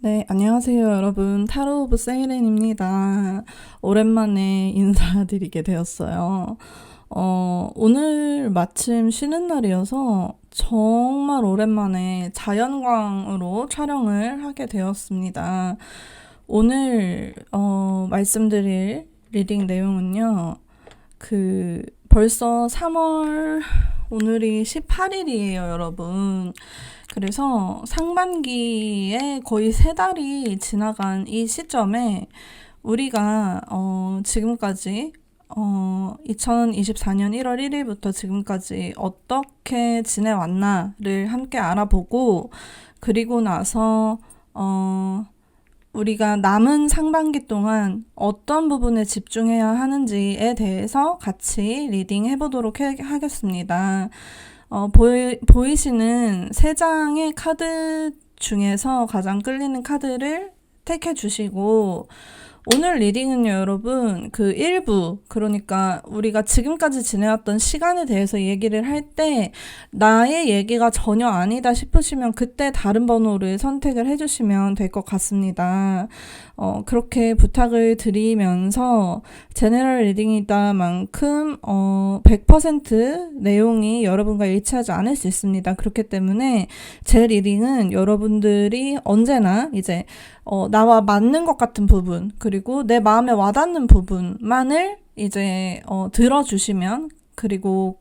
네, 안녕하세요, 여러분. 타로 오브 세이렌입니다. 오랜만에 인사드리게 되었어요. 오늘 마침 쉬는 날이어서 정말 오랜만에 자연광으로 촬영을 하게 되었습니다. 오늘, 말씀드릴 리딩 내용은요, 벌써 3월, 오늘이 18일이에요, 여러분. 그래서 상반기에 거의 3달이 지나간 이 시점에 우리가 지금까지 2024년 1월 1일부터 지금까지 어떻게 지내왔나를 함께 알아보고, 그리고 나서 우리가 남은 상반기 동안 어떤 부분에 집중해야 하는지에 대해서 같이 리딩 해보도록 하겠습니다. 보이시는 3장의 카드 중에서 가장 끌리는 카드를 택해 주시고, 오늘 리딩은요, 여러분, 일부, 그러니까 우리가 지금까지 지내왔던 시간에 대해서 얘기를 할 때, 나의 얘기가 전혀 아니다 싶으시면 그때 다른 번호를 선택을 해주시면 될 것 같습니다. 그렇게 부탁을 드리면서, 제너럴 리딩이다 만큼, 100% 내용이 여러분과 일치하지 않을 수 있습니다. 그렇기 때문에 제 리딩은 여러분들이 언제나 이제 나와 맞는 것 같은 부분, 그리고 내 마음에 와닿는 부분만을 이제 들어주시면, 그리고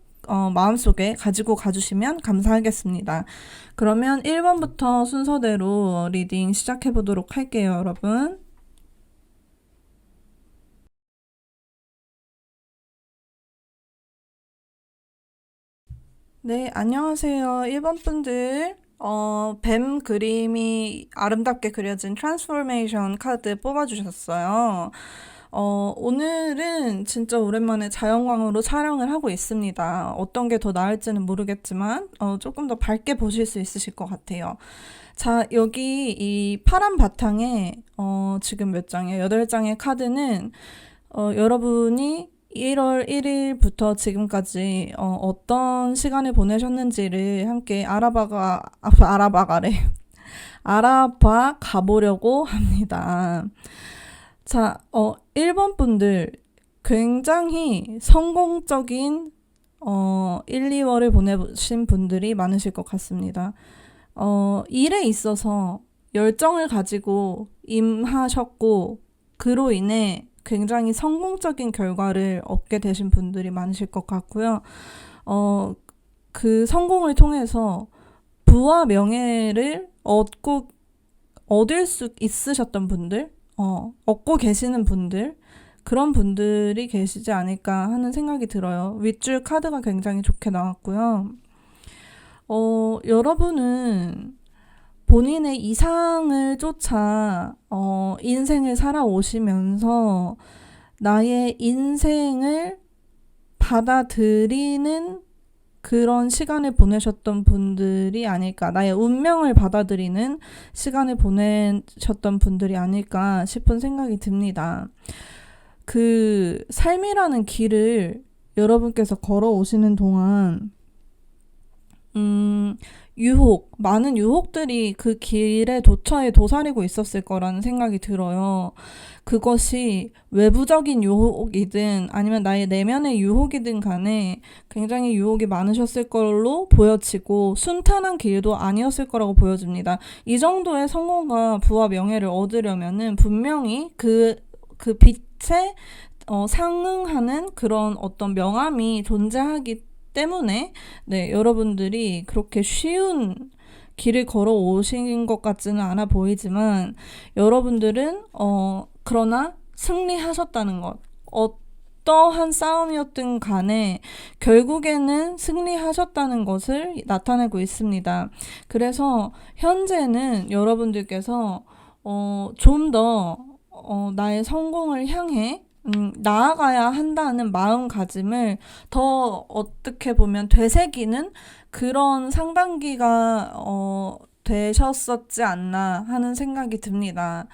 마음속에 가지고 가주시면 감사하겠습니다. 그러면 1번부터 순서대로 리딩 시작해 보도록 할게요, 여러분. 네, 안녕하세요. 1번 분들. 뱀 그림이 아름답게 그려진 트랜스포메이션 카드 뽑아주셨어요. 오늘은 진짜 오랜만에 자연광으로 촬영을 하고 있습니다. 어떤 게 더 나을지는 모르겠지만, 조금 더 밝게 보실 수 있으실 것 같아요. 자, 여기 이 파란 바탕에, 지금 몇 장이에요? 8장의 카드는, 여러분이 1월 1일부터 지금까지 어떤 시간을 보내셨는지를 함께 알아봐 가보려고 합니다. 자, 1번 분들 굉장히 성공적인 1, 2월을 보내신 분들이 많으실 것 같습니다. 일에 있어서 열정을 가지고 임하셨고, 그로 인해 굉장히 성공적인 결과를 얻게 되신 분들이 많으실 것 같고요. 그 성공을 통해서 부와 명예를 얻을 수 있으셨던 분들, 얻고 계시는 분들, 그런 분들이 계시지 않을까 하는 생각이 들어요. 윗줄 카드가 굉장히 좋게 나왔고요. 여러분은 본인의 이상을 쫓아 인생을 살아오시면서 나의 인생을 받아들이는 그런 시간을 보내셨던 분들이 아닐까, 나의 운명을 받아들이는 시간을 보내셨던 분들이 아닐까 싶은 생각이 듭니다. 삶이라는 길을 여러분께서 걸어오시는 동안 많은 유혹들이 그 길의 도처에 도사리고 있었을 거라는 생각이 들어요. 그것이 외부적인 유혹이든 아니면 나의 내면의 유혹이든 간에 굉장히 유혹이 많으셨을 걸로 보여지고 순탄한 길도 아니었을 거라고 보여집니다. 이 정도의 성공과 부와 명예를 얻으려면은 분명히 그 빛에 상응하는 그런 어떤 명암이 존재하기 때문에, 네, 여러분들이 그렇게 쉬운 길을 걸어 오신 것 같지는 않아 보이지만, 여러분들은 그러나 승리하셨다는 것, 어떠한 싸움이었든 간에 결국에는 승리하셨다는 것을 나타내고 있습니다. 그래서 현재는 여러분들께서 좀 더 나의 성공을 향해 나아가야 한다는 마음가짐을 더 어떻게 보면 되새기는 그런 상반기가 되셨었지 않나 하는 생각이 듭니다.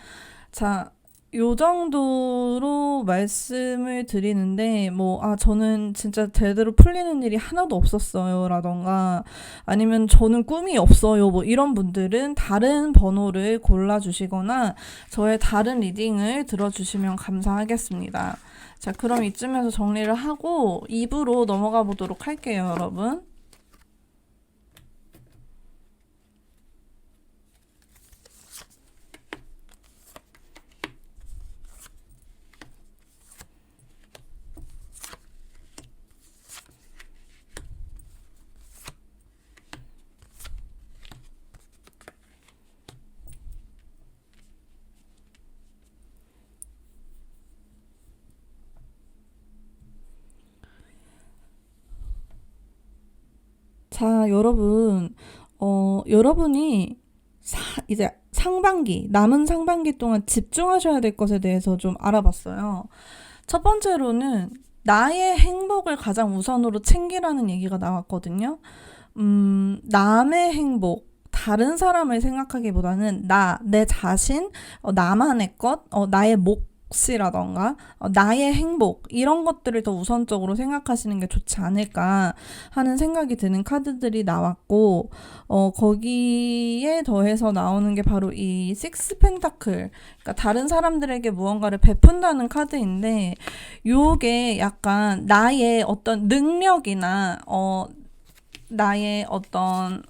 자, 요 정도로 말씀을 드리는데, 저는 진짜 제대로 풀리는 일이 하나도 없었어요. 라던가, 아니면 저는 꿈이 없어요. 뭐 이런 분들은 다른 번호를 골라주시거나, 저의 다른 리딩을 들어주시면 감사하겠습니다. 자, 그럼 이쯤에서 정리를 하고 2부로 넘어가 보도록 할게요, 여러분. 자, 여러분, 여러분이 이제 상반기, 남은 상반기 동안 집중하셔야 될 것에 대해서 좀 알아봤어요. 첫 번째로는 나의 행복을 가장 우선으로 챙기라는 얘기가 나왔거든요. 남의 행복, 다른 사람을 생각하기보다는 내 자신, 나만의 것, 나의 몫이라던가, 나의 행복, 이런 것들을 더 우선적으로 생각하시는 게 좋지 않을까 하는 생각이 드는 카드들이 나왔고, 거기에 더해서 나오는 게 바로 이 식스 펜타클, 그러니까 다른 사람들에게 무언가를 베푼다는 카드인데, 요게 약간 나의 어떤 능력이나, 나의 어떤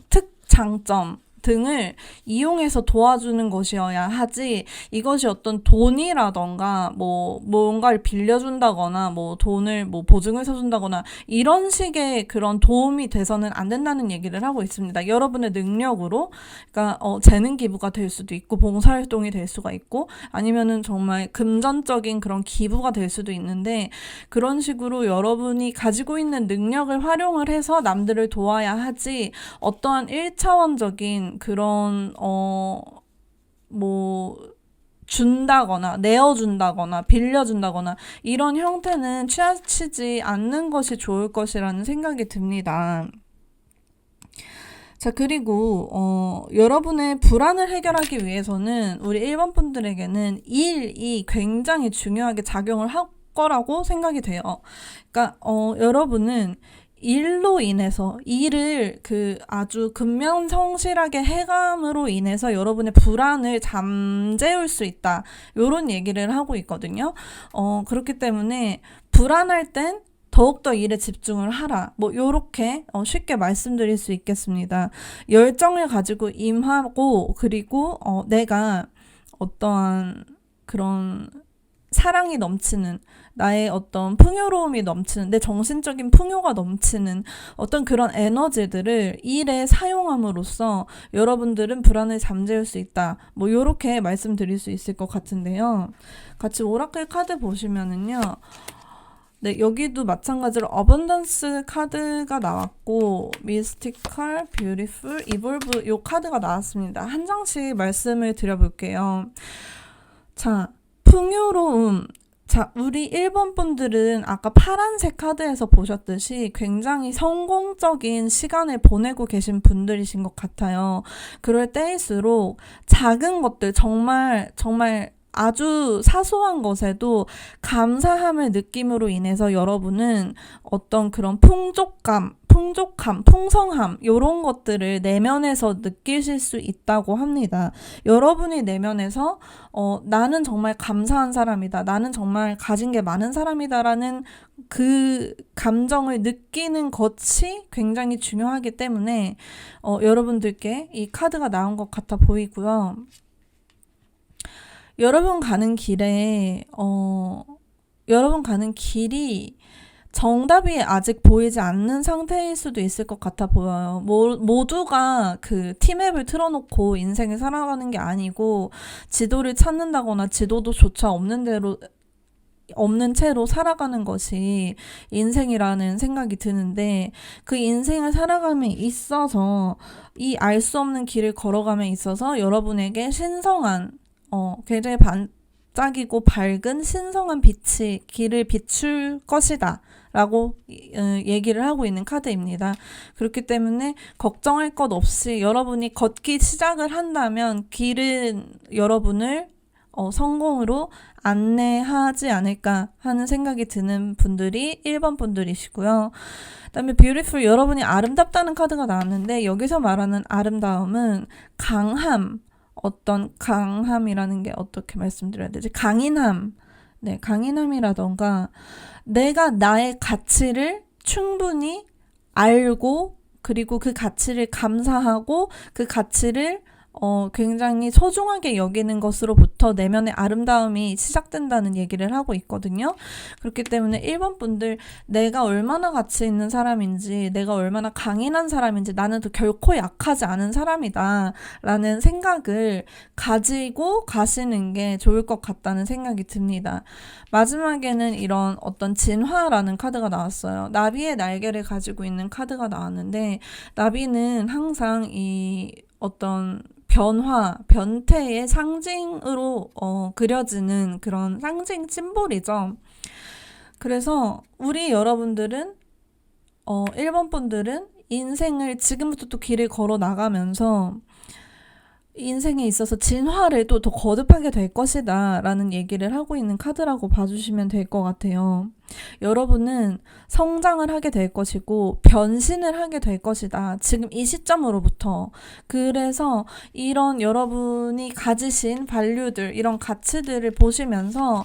특장점 등을 이용해서 도와주는 것이어야 하지, 이것이 어떤 돈이라던가 뭔가를 빌려준다거나 돈을 보증해서 준다거나 이런 식의 그런 도움이 돼서는 안 된다는 얘기를 하고 있습니다. 여러분의 능력으로, 그러니까 재능 기부가 될 수도 있고 봉사활동이 될 수가 있고 아니면은 정말 금전적인 그런 기부가 될 수도 있는데, 그런 식으로 여러분이 가지고 있는 능력을 활용을 해서 남들을 도와야 하지, 어떠한 1차원적인 그런 준다거나 내어준다거나 빌려준다거나 이런 형태는 취하치지 않는 것이 좋을 것이라는 생각이 듭니다. 자, 그리고 여러분의 불안을 해결하기 위해서는 우리 1번 분들에게는 일이 굉장히 중요하게 작용을 할 거라고 생각이 돼요. 그러니까 여러분은 일로 인해서 일을 아주 근면성실하게 해감으로 인해서 여러분의 불안을 잠재울 수 있다, 요런 얘기를 하고 있거든요. 그렇기 때문에 불안할 땐 더욱더 일에 집중을 하라, 요렇게 쉽게 말씀드릴 수 있겠습니다. 열정을 가지고 임하고, 그리고 내가 어떠한 그런 사랑이 넘치는, 나의 어떤 풍요로움이 넘치는, 내 정신적인 풍요가 넘치는 어떤 그런 에너지들을 일에 사용함으로써 여러분들은 불안을 잠재울 수 있다, 요렇게 말씀드릴 수 있을 것 같은데요. 같이 오라클 카드 보시면은요, 네, 여기도 마찬가지로 어번던스 카드가 나왔고, 미스티컬, 뷰티풀, 이볼브 요 카드가 나왔습니다. 한 장씩 말씀을 드려볼게요. 자, 풍요로움. 자, 우리 1번 분들은 아까 파란색 카드에서 보셨듯이 굉장히 성공적인 시간을 보내고 계신 분들이신 것 같아요. 그럴 때일수록 작은 것들, 정말 아주 사소한 것에도 감사함을 느낌으로 인해서 여러분은 어떤 그런 풍족감, 풍성함, 이런 것들을 내면에서 느끼실 수 있다고 합니다. 여러분이 내면에서 나는 정말 감사한 사람이다, 나는 정말 가진 게 많은 사람이다라는 그 감정을 느끼는 것이 굉장히 중요하기 때문에 여러분들께 이 카드가 나온 것 같아 보이고요. 여러분 가는 길이 정답이 아직 보이지 않는 상태일 수도 있을 것 같아 보여요. 모두가 그 티맵을 틀어놓고 인생을 살아가는 게 아니고, 지도를 찾는다거나 지도도 조차 없는 채로 살아가는 것이 인생이라는 생각이 드는데, 그 인생을 살아감에 있어서, 이 알 수 없는 길을 걸어감에 있어서 여러분에게 신성한, 굉장히 반짝이고 밝은 신성한 빛이 길을 비출 것이다 라고 얘기를 하고 있는 카드입니다. 그렇기 때문에 걱정할 것 없이 여러분이 걷기 시작을 한다면 길은 여러분을 성공으로 안내하지 않을까 하는 생각이 드는 분들이 1번 분들이시고요. 그다음에 beautiful, 여러분이 아름답다는 카드가 나왔는데 여기서 말하는 아름다움은 강함, 어떤 강함이라는 게 어떻게 말씀드려야 되지? 강인함. 네, 강인함이라던가 내가 나의 가치를 충분히 알고 그리고 그 가치를 감사하고 그 가치를 굉장히 소중하게 여기는 것으로부터 내면의 아름다움이 시작된다는 얘기를 하고 있거든요. 그렇기 때문에 1번 분들, 내가 얼마나 가치 있는 사람인지, 내가 얼마나 강인한 사람인지, 나는 또 결코 약하지 않은 사람이다 라는 생각을 가지고 가시는 게 좋을 것 같다는 생각이 듭니다. 마지막에는 이런 어떤 진화라는 카드가 나왔어요. 나비의 날개를 가지고 있는 카드가 나왔는데, 나비는 항상 이 어떤 변화, 변태의 상징으로 그려지는 그런 상징 심볼이죠. 그래서 우리 여러분들은 1번 분들은 인생을 지금부터 또 길을 걸어 나가면서 인생에 있어서 진화를 또 더 거듭하게 될 것이다 라는 얘기를 하고 있는 카드라고 봐주시면 될 것 같아요. 여러분은 성장을 하게 될 것이고 변신을 하게 될 것이다. 지금 이 시점으로부터. 그래서 이런 여러분이 가지신 밸류들, 이런 가치들을 보시면서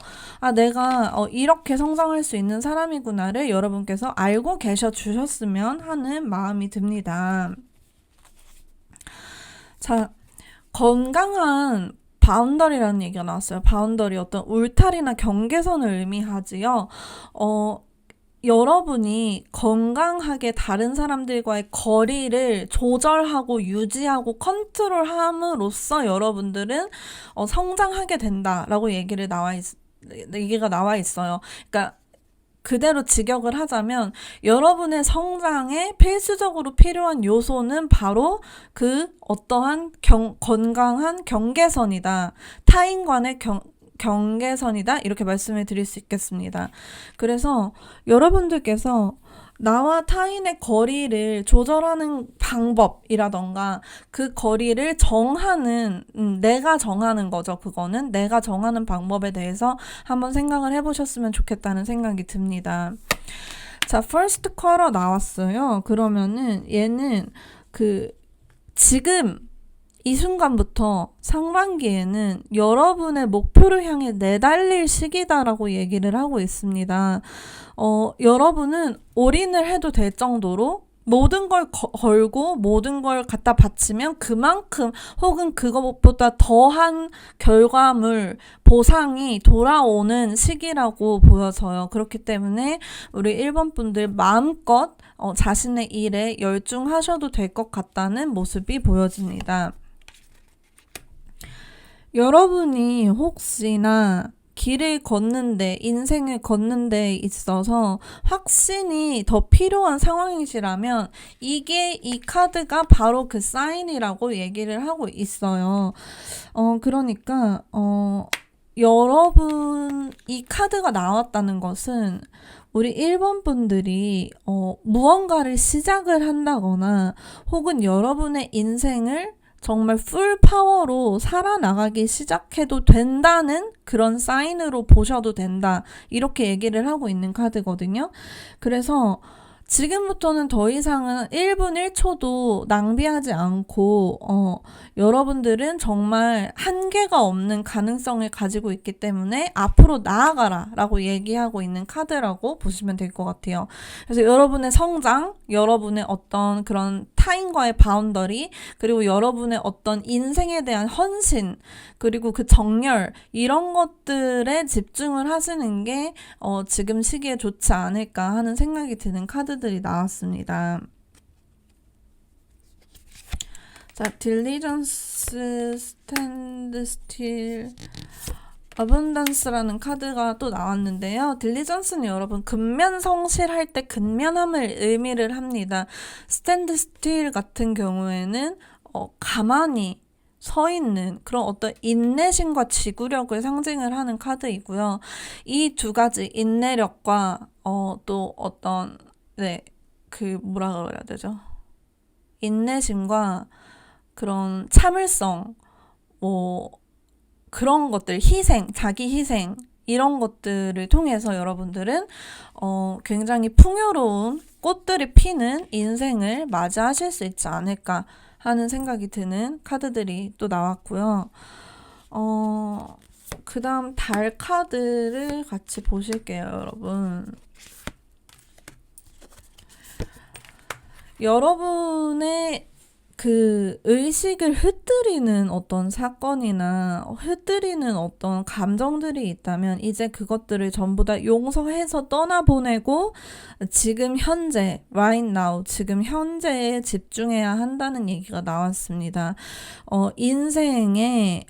내가 이렇게 성장할 수 있는 사람이구나를 여러분께서 알고 계셔 주셨으면 하는 마음이 듭니다. 자, 건강한 바운더리라는 얘기가 나왔어요. 바운더리, 어떤 울타리나 경계선을 의미하지요. 여러분이 건강하게 다른 사람들과의 거리를 조절하고 유지하고 컨트롤함으로써 여러분들은 성장하게 된다라고 얘기가 나와 있어요. 그러니까 그대로 직역을 하자면 여러분의 성장에 필수적으로 필요한 요소는 바로 그 어떠한 건강한 경계선이다. 타인간의 경계선이다. 이렇게 말씀을 드릴 수 있겠습니다. 그래서 여러분들께서 나와 타인의 거리를 조절하는 방법이라던가 그 거리를 정하는 내가 정하는 거죠. 그거는 내가 정하는 방법에 대해서 한번 생각을 해보셨으면 좋겠다는 생각이 듭니다. 자, first quarter 나왔어요. 그러면은 얘는 지금 이 순간부터 상반기에는 여러분의 목표를 향해 내달릴 시기다라고 얘기를 하고 있습니다. 여러분은 올인을 해도 될 정도로 모든 걸 걸고 모든 걸 갖다 바치면 그만큼 혹은 그것보다 더한 결과물, 보상이 돌아오는 시기라고 보여져요. 그렇기 때문에 우리 1번 분들 마음껏 자신의 일에 열중하셔도 될 것 같다는 모습이 보여집니다. 여러분이 혹시나 길을 걷는데, 인생을 걷는데 있어서 확신이 더 필요한 상황이시라면 이 카드가 바로 그 사인이라고 얘기를 하고 있어요. 그러니까 여러분 이 카드가 나왔다는 것은 우리 1번 분들이 무언가를 시작을 한다거나 혹은 여러분의 인생을 정말 풀 파워로 살아나가기 시작해도 된다는 그런 사인으로 보셔도 된다. 이렇게 얘기를 하고 있는 카드거든요. 그래서 지금부터는 더 이상은 1분 1초도 낭비하지 않고 여러분들은 정말 한계가 없는 가능성을 가지고 있기 때문에 앞으로 나아가라 라고 얘기하고 있는 카드라고 보시면 될 것 같아요. 그래서 여러분의 성장, 여러분의 어떤 그런 타인과의 바운더리, 그리고 여러분의 어떤 인생에 대한 헌신, 그리고 그 정열, 이런 것들에 집중을 하시는 게 지금 시기에 좋지 않을까 하는 생각이 드는 카드들이 나왔습니다. 자, 딜리전스, 스탠드 스틸, 어번던스라는 카드가 또 나왔는데요. 딜리전스는 여러분 근면성실할 때 근면함을 의미를 합니다. 스탠드 스틸 같은 경우에는 가만히 서 있는 그런 어떤 인내심과 지구력을 상징을 하는 카드이고요. 이 두 가지 인내력과 또 어떤 뭐라 그래야 되죠? 인내심과 그런 참을성, 그런 것들, 희생, 자기 희생, 이런 것들을 통해서 여러분들은 굉장히 풍요로운 꽃들이 피는 인생을 맞이하실 수 있지 않을까 하는 생각이 드는 카드들이 또 나왔고요. 그 다음 달 카드를 같이 보실게요, 여러분. 여러분의 그 의식을 흩뜨리는 어떤 사건이나 흩뜨리는 어떤 감정들이 있다면 이제 그것들을 전부 다 용서해서 떠나보내고 지금 현재, right now, 지금 현재에 집중해야 한다는 얘기가 나왔습니다. 인생의,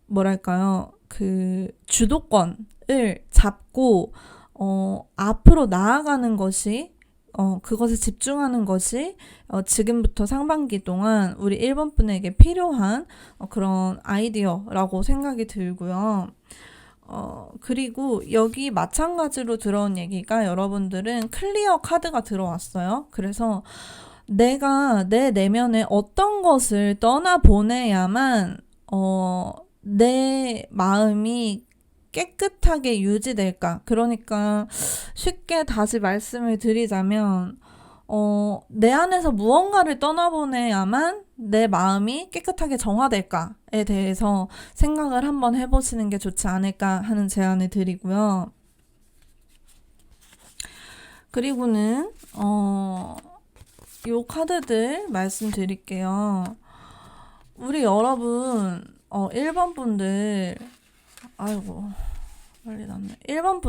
뭐랄까요, 그 주도권을 잡고, 앞으로 나아가는 것이 그것에 집중하는 것이 지금부터 상반기 동안 우리 1번 분에게 필요한 그런 아이디어라고 생각이 들고요. 그리고 여기 마찬가지로 들어온 얘기가 여러분들은 클리어 카드가 들어왔어요. 그래서 내가 내 내면에 어떤 것을 떠나보내야만 내 마음이 깨끗하게 유지될까? 그러니까 쉽게 다시 말씀을 드리자면 내 안에서 무언가를 떠나보내야만 내 마음이 깨끗하게 정화될까에 대해서 생각을 한번 해보시는 게 좋지 않을까 하는 제안을 드리고요. 그리고는 요 카드들 말씀드릴게요. 우리 여러분 1번 분들 아이고 빨리 났네. 1번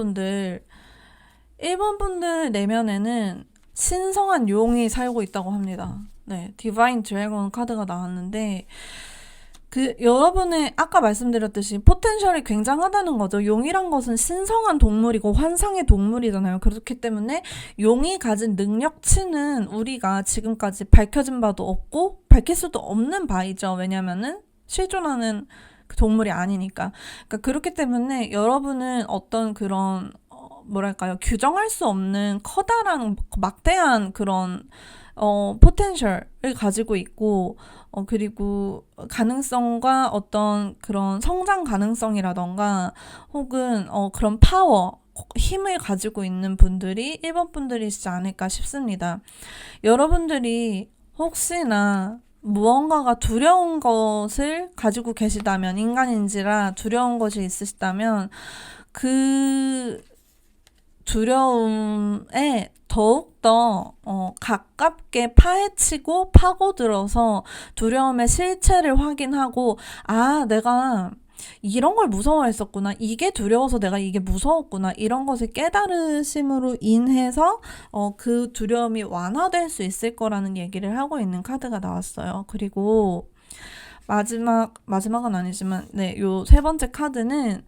분들 내면에는 신성한 용이 살고 있다고 합니다. 네, 디바인 드래곤 카드가 나왔는데 그 여러분의 아까 말씀드렸듯이 포텐셜이 굉장하다는 거죠. 용이란 것은 신성한 동물이고 환상의 동물이잖아요. 그렇기 때문에 용이 가진 능력치는 우리가 지금까지 밝혀진 바도 없고 밝힐 수도 없는 바이죠. 왜냐면은 실존하는 그 동물이 아니니까. 그러니까 그렇기 때문에 여러분은 어떤 그런 뭐랄까요, 규정할 수 없는 커다란 막대한 그런 포텐셜을 가지고 있고 그리고 가능성과 어떤 그런 성장 가능성이라던가 혹은 그런 파워, 힘을 가지고 있는 분들이 1번 분들이시지 않을까 싶습니다. 여러분들이 혹시나 무언가가 두려운 것을 가지고 계시다면, 인간인지라 두려운 것이 있으시다면 그 두려움에 더욱더 가깝게 파헤치고 파고들어서 두려움의 실체를 확인하고 내가 이런 걸 무서워했었구나. 이게 두려워서 내가 이게 무서웠구나. 이런 것을 깨달으심으로 인해서 그 두려움이 완화될 수 있을 거라는 얘기를 하고 있는 카드가 나왔어요. 그리고 마지막은 아니지만 요 세 번째 카드는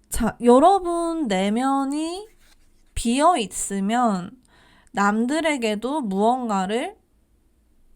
자, 여러분 내면이 비어 있으면 남들에게도 무언가를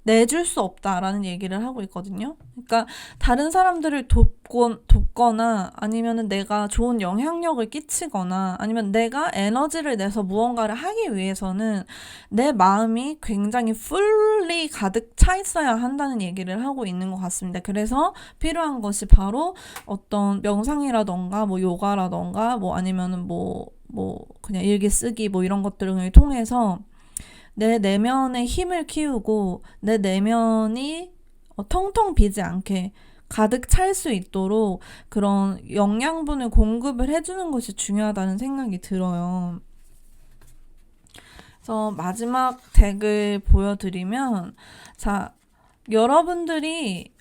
내줄 수 없다라는 얘기를 하고 있거든요. 그러니까 다른 사람들을 돕거나 아니면은 내가 좋은 영향력을 끼치거나 아니면 내가 에너지를 내서 무언가를 하기 위해서는 내 마음이 굉장히 fully 가득 차 있어야 한다는 얘기를 하고 있는 것 같습니다. 그래서 필요한 것이 바로 어떤 명상이라던가 뭐 요가라던가 뭐 아니면은 뭐 그냥 일기 쓰기 뭐 이런 것들을 통해서 내 내면의 힘을 키우고 내 내면이 텅텅 비지 않게 가득 찰 수 있도록 그런 영양분을 공급을 해주는 것이 중요하다는 생각이 들어요. 그래서 마지막 덱을 보여드리면, 자, 여러분들이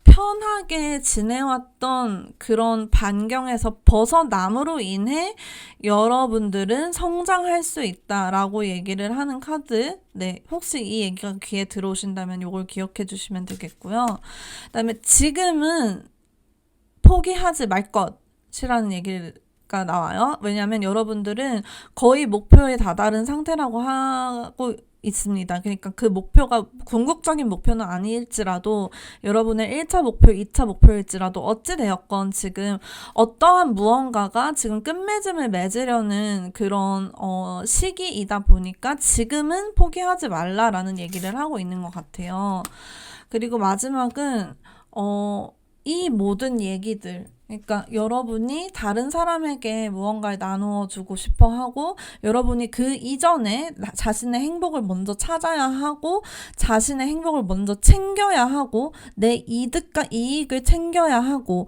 편하게 지내왔던 그런 반경에서 벗어남으로 인해 여러분들은 성장할 수 있다라고 얘기를 하는 카드. 네, 혹시 이 얘기가 귀에 들어오신다면 이걸 기억해 주시면 되겠고요. 그다음에 지금은 포기하지 말 것이라는 얘기가 나와요. 왜냐하면 여러분들은 거의 목표에 다다른 상태라고 하고 있습니다. 그러니까 그 목표가 궁극적인 목표는 아닐지라도 여러분의 1차 목표, 2차 목표일지라도 어찌되었건 지금 어떠한 무언가가 지금 끝맺음을 맺으려는 그런 시기이다 보니까 지금은 포기하지 말라라는 얘기를 하고 있는 것 같아요. 그리고 마지막은 이 모든 얘기들, 그러니까 여러분이 다른 사람에게 무언가를 나누어 주고 싶어 하고, 여러분이 그 이전에 자신의 행복을 먼저 찾아야 하고, 자신의 행복을 먼저 챙겨야 하고, 내 이득과 이익을 챙겨야 하고,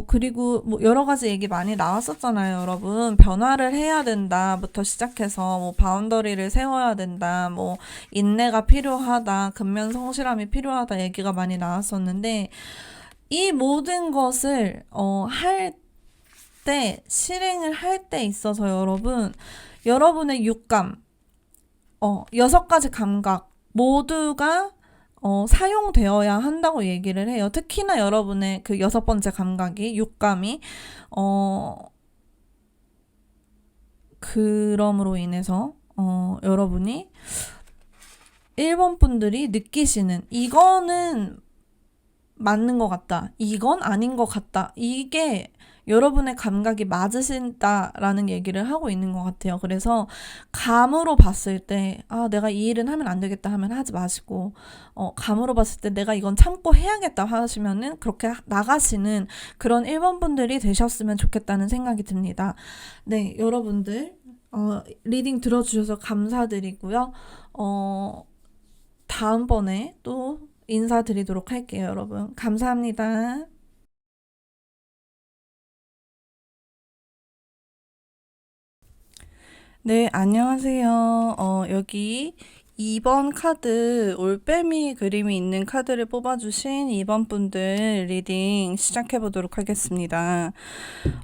그리고 여러 가지 얘기 많이 나왔었잖아요, 여러분. 변화를 해야 된다부터 시작해서, 바운더리를 세워야 된다, 인내가 필요하다, 근면 성실함이 필요하다 얘기가 많이 나왔었는데, 이 모든 것을 할 때, 실행을 할 때 있어서 여러분의 육감, 6가지 감각 모두가 사용되어야 한다고 얘기를 해요. 특히나 여러분의 그 6번째 감각이, 육감이 그럼으로 인해서 여러분이 1번 분들이 느끼시는, 이거는 맞는 것 같다, 이건 아닌 것 같다, 이게 여러분의 감각이 맞으신다라는 얘기를 하고 있는 것 같아요. 그래서 감으로 봤을 때, 내가 이 일은 하면 안 되겠다 하면 하지 마시고, 감으로 봤을 때 내가 이건 참고 해야겠다 하시면은 그렇게 나가시는 그런 1번 분들이 되셨으면 좋겠다는 생각이 듭니다. 네, 여러분들 리딩 들어주셔서 감사드리고요. 다음번에 또 인사드리도록 할게요, 여러분. 감사합니다. 네, 안녕하세요. 여기 2번 카드, 올빼미 그림이 있는 카드를 뽑아주신 2번 분들 리딩 시작해보도록 하겠습니다.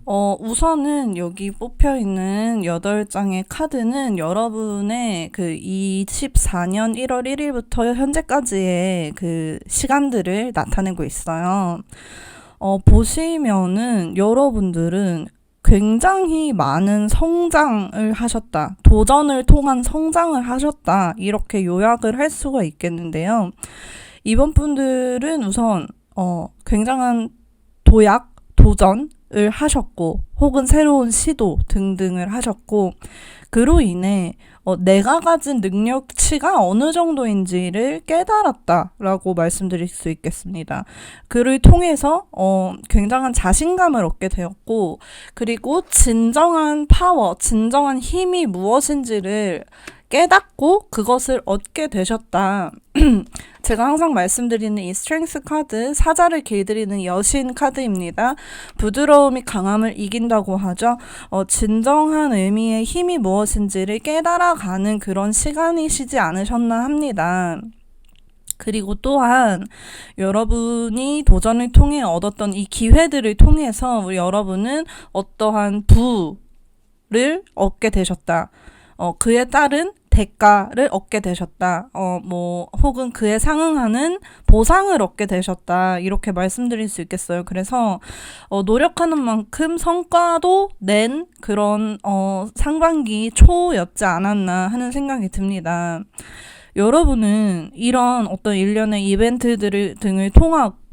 우선은 여기 뽑혀있는 8장의 카드는 여러분의 그 24년 1월 1일부터 현재까지의 그 시간들을 나타내고 있어요. 보시면은 여러분들은 굉장히 많은 성장을 하셨다, 도전을 통한 성장을 하셨다, 이렇게 요약을 할 수가 있겠는데요. 이번 분들은 우선 굉장한 도전을 하셨고, 혹은 새로운 시도 등등을 하셨고, 그로 인해 내가 가진 능력치가 어느 정도인지를 깨달았다라고 말씀드릴 수 있겠습니다. 그를 통해서 굉장한 자신감을 얻게 되었고, 그리고 진정한 파워, 진정한 힘이 무엇인지를 깨닫고 그것을 얻게 되셨다. 제가 항상 말씀드리는 이 스트렝스 카드, 사자를 길들이는 여신 카드입니다. 부드러움이 강함을 이긴다고 하죠. 진정한 의미의 힘이 무엇인지를 깨달아가는 그런 시간이시지 않으셨나 합니다. 그리고 또한 여러분이 도전을 통해 얻었던 이 기회들을 통해서 여러분은 어떠한 부를 얻게 되셨다. 그에 따른 대가를 얻게 되셨다. 혹은 그에 상응하는 보상을 얻게 되셨다. 이렇게 말씀드릴 수 있겠어요. 그래서 노력하는 만큼 성과도 낸 그런 상반기 초였지 않았나 하는 생각이 듭니다. 여러분은 이런 어떤 일련의 이벤트들 등을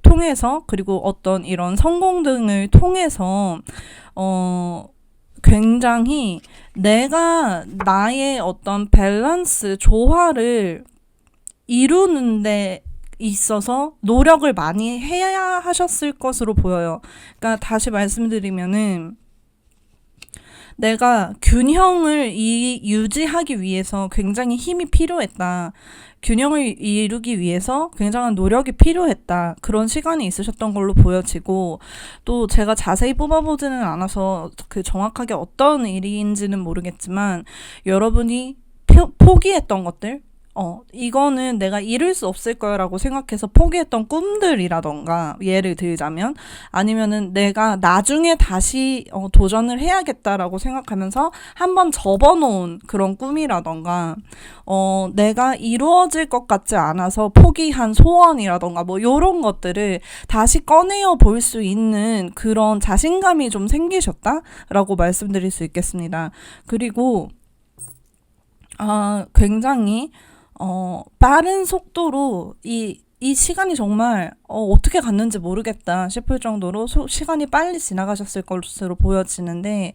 통해서, 그리고 어떤 이런 성공 등을 통해서 굉장히 내가 나의 어떤 밸런스, 조화를 이루는 데 있어서 노력을 많이 해야 하셨을 것으로 보여요. 그러니까 다시 말씀드리면은, 내가 균형을 유지하기 위해서 굉장히 힘이 필요했다, 균형을 이루기 위해서 굉장한 노력이 필요했다, 그런 시간이 있으셨던 걸로 보여지고, 또 제가 자세히 뽑아보지는 않아서 그 정확하게 어떤 일인지는 모르겠지만, 여러분이 포기했던 것들, 이거는 내가 이룰 수 없을 거라고 생각해서 포기했던 꿈들이라던가, 예를 들자면, 아니면은 내가 나중에 다시 도전을 해야겠다라고 생각하면서 한번 접어놓은 그런 꿈이라던가, 내가 이루어질 것 같지 않아서 포기한 소원이라던가, 요런 것들을 다시 꺼내어 볼 수 있는 그런 자신감이 좀 생기셨다라고 말씀드릴 수 있겠습니다. 그리고 굉장히 빠른 속도로 이 시간이 정말 어떻게 갔는지 모르겠다 싶을 정도로 시간이 빨리 지나가셨을 것으로 보여지는데,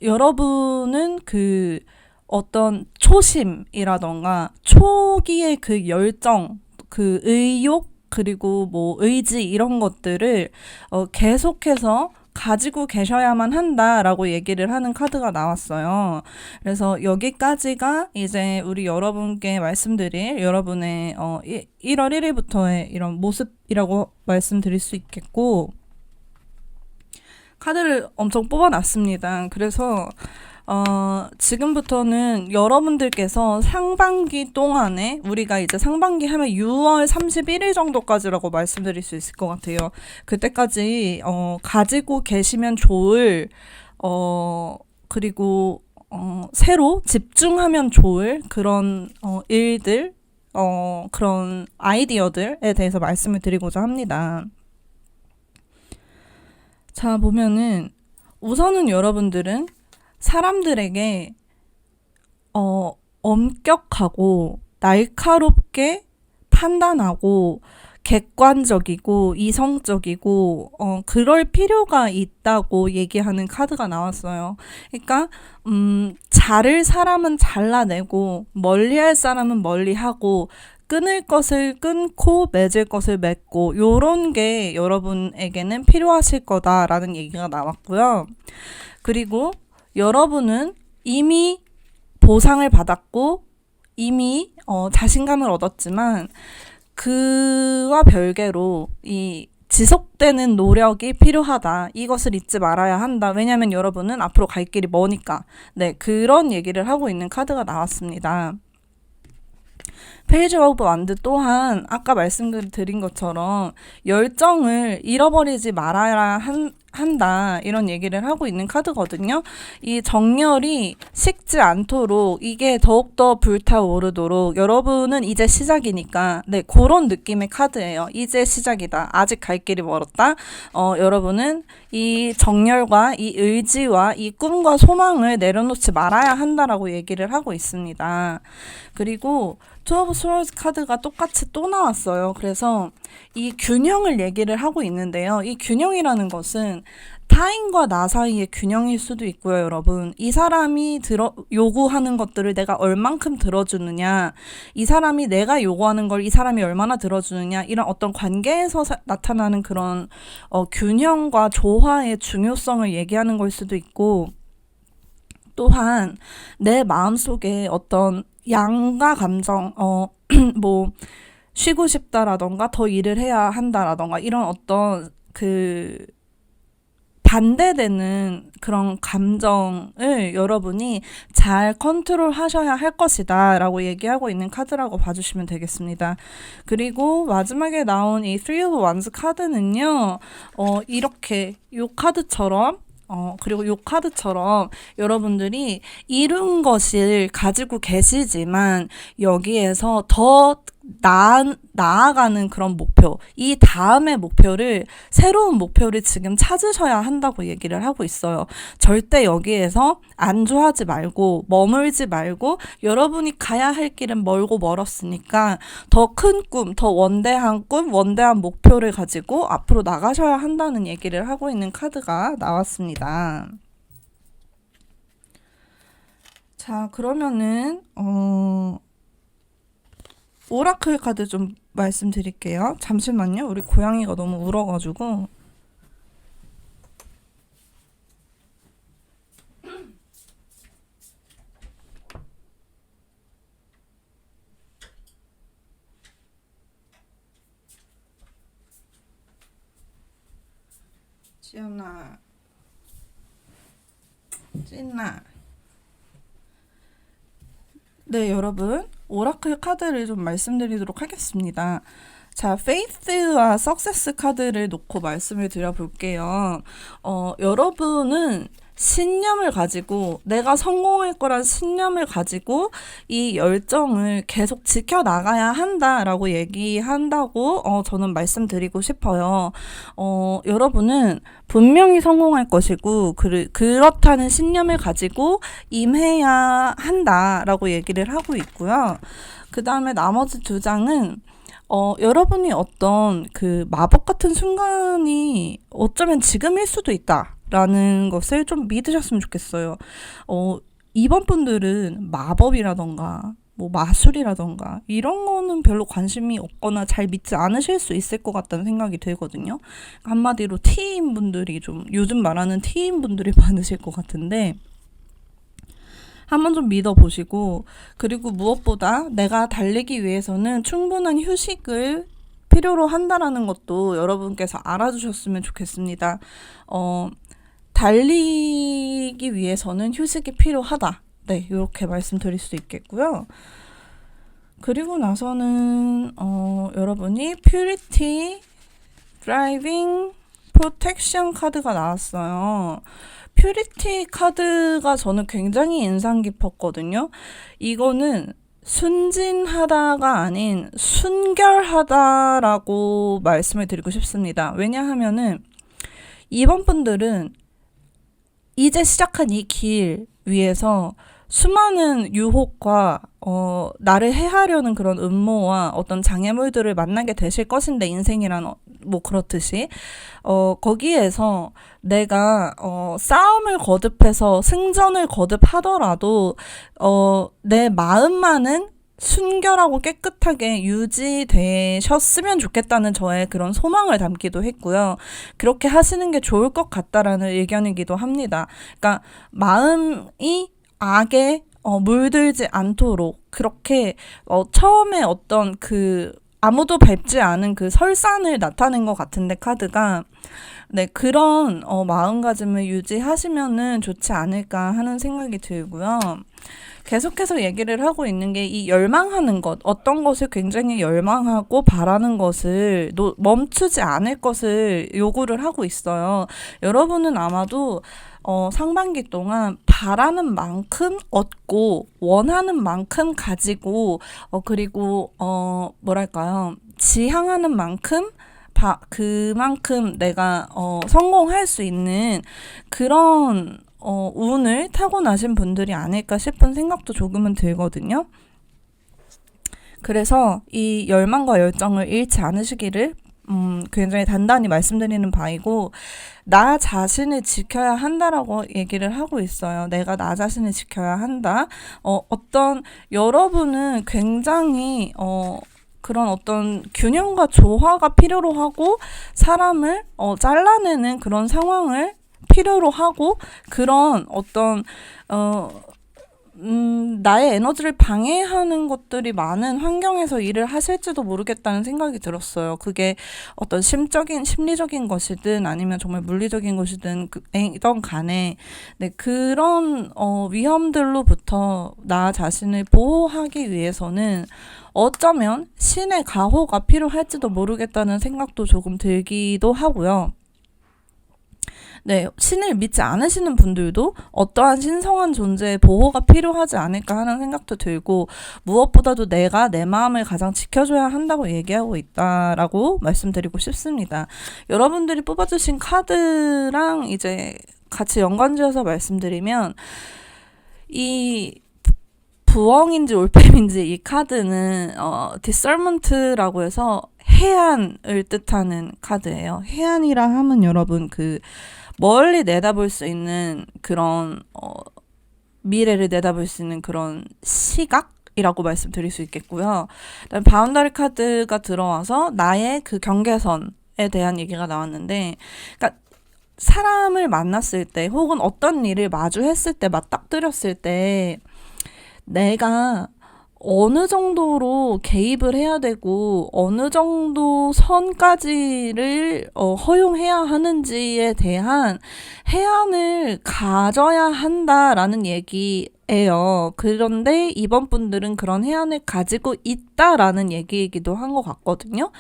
여러분은 그 어떤 초심이라던가 초기의 그 열정, 그 의욕 그리고 뭐 의지 이런 것들을 계속해서 가지고 계셔야만 한다라고 얘기를 하는 카드가 나왔어요. 그래서 여기까지가 이제 우리 여러분께 말씀드릴 여러분의 1월 1일부터의 이런 모습이라고 말씀드릴 수 있겠고, 카드를 엄청 뽑아놨습니다. 그래서 지금부터는 여러분들께서 상반기 동안에, 우리가 이제 상반기 하면 6월 31일 정도까지라고 말씀드릴 수 있을 것 같아요. 그때까지 가지고 계시면 좋을 그리고 새로 집중하면 좋을 그런 일들, 그런 아이디어들에 대해서 말씀을 드리고자 합니다. 자, 보면은 우선은 여러분들은 사람들에게 엄격하고 날카롭게 판단하고 객관적이고 이성적이고 그럴 필요가 있다고 얘기하는 카드가 나왔어요. 그러니까 자를 사람은 잘라내고 멀리할 사람은 멀리하고 끊을 것을 끊고 맺을 것을 맺고 요런 게 여러분에게는 필요하실 거다라는 얘기가 나왔고요. 그리고 여러분은 이미 보상을 받았고 이미 자신감을 얻었지만 그와 별개로 이 지속되는 노력이 필요하다. 이것을 잊지 말아야 한다. 왜냐하면 여러분은 앞으로 갈 길이 머니까. 네, 그런 얘기를 하고 있는 카드가 나왔습니다. 페이지 오브 완드 또한 아까 말씀드린 것처럼 열정을 잃어버리지 말아야 한다, 이런 얘기를 하고 있는 카드거든요. 이 정열이 식지 않도록 이게 더욱더 불타오르도록 여러분은 이제 시작이니까, 네, 그런 느낌의 카드예요. 이제 시작이다. 아직 갈 길이 멀었다. 여러분은 이 정열과 이 의지와 이 꿈과 소망을 내려놓지 말아야 한다라고 얘기를 하고 있습니다. 그리고 투 오브 스월드 카드가 똑같이 또 나왔어요. 그래서 이 균형을 얘기를 하고 있는데요. 이 균형이라는 것은 타인과 나 사이의 균형일 수도 있고요, 여러분. 이 사람이 요구하는 것들을 내가 얼만큼 들어주느냐, 이 사람이 내가 요구하는 걸 이 사람이 얼마나 들어주느냐, 이런 어떤 관계에서 나타나는 그런 균형과 조화의 중요성을 얘기하는 걸 수도 있고, 또한 내 마음속에 어떤 양가 감정, 뭐 쉬고 싶다라던가 더 일을 해야 한다라던가 이런 어떤 그 반대되는 그런 감정을 여러분이 잘 컨트롤 하셔야 할 것이다 라고 얘기하고 있는 카드라고 봐주시면 되겠습니다. 그리고 마지막에 나온 이 Three of Wands 카드는요, 이렇게 요 카드처럼 그리고 요 카드처럼 여러분들이 이룬 것을 가지고 계시지만 여기에서 더 나아가는 그런 목표, 이 다음의 목표를, 새로운 목표를 지금 찾으셔야 한다고 얘기를 하고 있어요. 절대 여기에서 안주하지 말고 머물지 말고 여러분이 가야 할 길은 멀고 멀었으니까 더 큰 꿈, 더 원대한 꿈, 원대한 목표를 가지고 앞으로 나가셔야 한다는 얘기를 하고 있는 카드가 나왔습니다. 자, 그러면은 오라클 카드 좀 말씀드릴게요. 잠시만요. 우리 고양이가 너무 울어가지고. 지연아, 찐나. 네, 여러분, 오라클 카드를 좀 말씀드리도록 하겠습니다. 자, 페이스와 석세스 카드를 놓고 말씀을 드려볼게요. 여러분은 신념을 가지고, 내가 성공할 거란 신념을 가지고 이 열정을 계속 지켜나가야 한다라고 얘기한다고 저는 말씀드리고 싶어요. 여러분은 분명히 성공할 것이고 그렇다는 신념을 가지고 임해야 한다라고 얘기를 하고 있고요. 그 다음에 나머지 두 장은 여러분이 어떤 그 마법 같은 순간이 어쩌면 지금일 수도 있다 라는 것을 좀 믿으셨으면 좋겠어요. 이번 분들은 마법이라던가 뭐 마술이라던가 이런 거는 별로 관심이 없거나 잘 믿지 않으실 수 있을 것 같다는 생각이 들거든요. 한마디로 T인 분들이 좀 요즘 말하는 T인 분들이 많으실 것 같은데 한번 좀 믿어보시고, 그리고 무엇보다 내가 달리기 위해서는 충분한 휴식을 필요로 한다라는 것도 여러분께서 알아주셨으면 좋겠습니다. 달리기 위해서는 휴식이 필요하다. 네, 이렇게 말씀드릴 수 있겠고요. 그리고 나서는 여러분이 퓨리티 드라이빙 프로텍션 카드가 나왔어요. 퓨리티 카드가 저는 굉장히 인상 깊었거든요. 이거는 순진하다가 아닌 순결하다라고 말씀을 드리고 싶습니다. 왜냐하면은 이번 분들은 이제 시작한 이 길 위에서 수많은 유혹과 나를 해하려는 그런 음모와 어떤 장애물들을 만나게 되실 것인데, 인생이란 뭐 그렇듯이 거기에서 내가 싸움을 거듭해서 승전을 거듭하더라도 내 마음만은 순결하고 깨끗하게 유지되셨으면 좋겠다는 저의 그런 소망을 담기도 했고요. 그렇게 하시는 게 좋을 것 같다라는 의견이기도 합니다. 그러니까 마음이 악에 물들지 않도록 그렇게 처음에 어떤 그 아무도 밟지 않은 그 설산을 나타낸 것 같은데, 카드가 네, 그런 마음가짐을 유지하시면은 좋지 않을까 하는 생각이 들고요. 계속해서 얘기를 하고 있는 게 이 열망하는 것, 어떤 것을 굉장히 열망하고 바라는 것을 멈추지 않을 것을 요구를 하고 있어요. 여러분은 아마도 상반기 동안 바라는 만큼 얻고 원하는 만큼 가지고 그리고 뭐랄까요, 지향하는 만큼 그만큼 내가 성공할 수 있는 그런 운을 타고나신 분들이 아닐까 싶은 생각도 조금은 들거든요. 그래서 이 열망과 열정을 잃지 않으시기를 굉장히 단단히 말씀드리는 바이고, 나 자신을 지켜야 한다라고 얘기를 하고 있어요. 내가 나 자신을 지켜야 한다. 어떤 여러분은 굉장히 그런 어떤 균형과 조화가 필요로 하고 사람을 잘라내는 그런 상황을 필요로 하고, 그런 어떤 나의 에너지를 방해하는 것들이 많은 환경에서 일을 하실지도 모르겠다는 생각이 들었어요. 그게 어떤 심리적인 것이든 아니면 정말 물리적인 것이든 이던 간에, 네, 그런 위험들로부터 나 자신을 보호하기 위해서는 어쩌면 신의 가호가 필요할지도 모르겠다는 생각도 조금 들기도 하고요. 네, 신을 믿지 않으시는 분들도 어떠한 신성한 존재의 보호가 필요하지 않을까 하는 생각도 들고, 무엇보다도 내가 내 마음을 가장 지켜줘야 한다고 얘기하고 있다라고 말씀드리고 싶습니다. 여러분들이 뽑아주신 카드랑 이제 같이 연관지어서 말씀드리면, 이 부엉인지 올빼미인지 이 카드는 discernment라고 해서 해안을 뜻하는 카드예요. 해안이라 하면 여러분 그 멀리 내다볼 수 있는 그런 미래를 내다볼 수 있는 그런 시각이라고 말씀드릴 수 있겠고요. 그다음에 바운더리 카드가 들어와서 나의 그 경계선에 대한 얘기가 나왔는데, 그러니까 사람을 만났을 때 혹은 어떤 일을 마주했을 때, 맞닥뜨렸을 때 내가 어느 정도로 개입을 해야 되고 어느 정도 선까지를 허용해야 하는지에 대한 해안을 가져야 한다라는 얘기예요. 그런데 이번 분들은 그런 해안을 가지고 있다라는 얘기이기도 한 것 같거든요.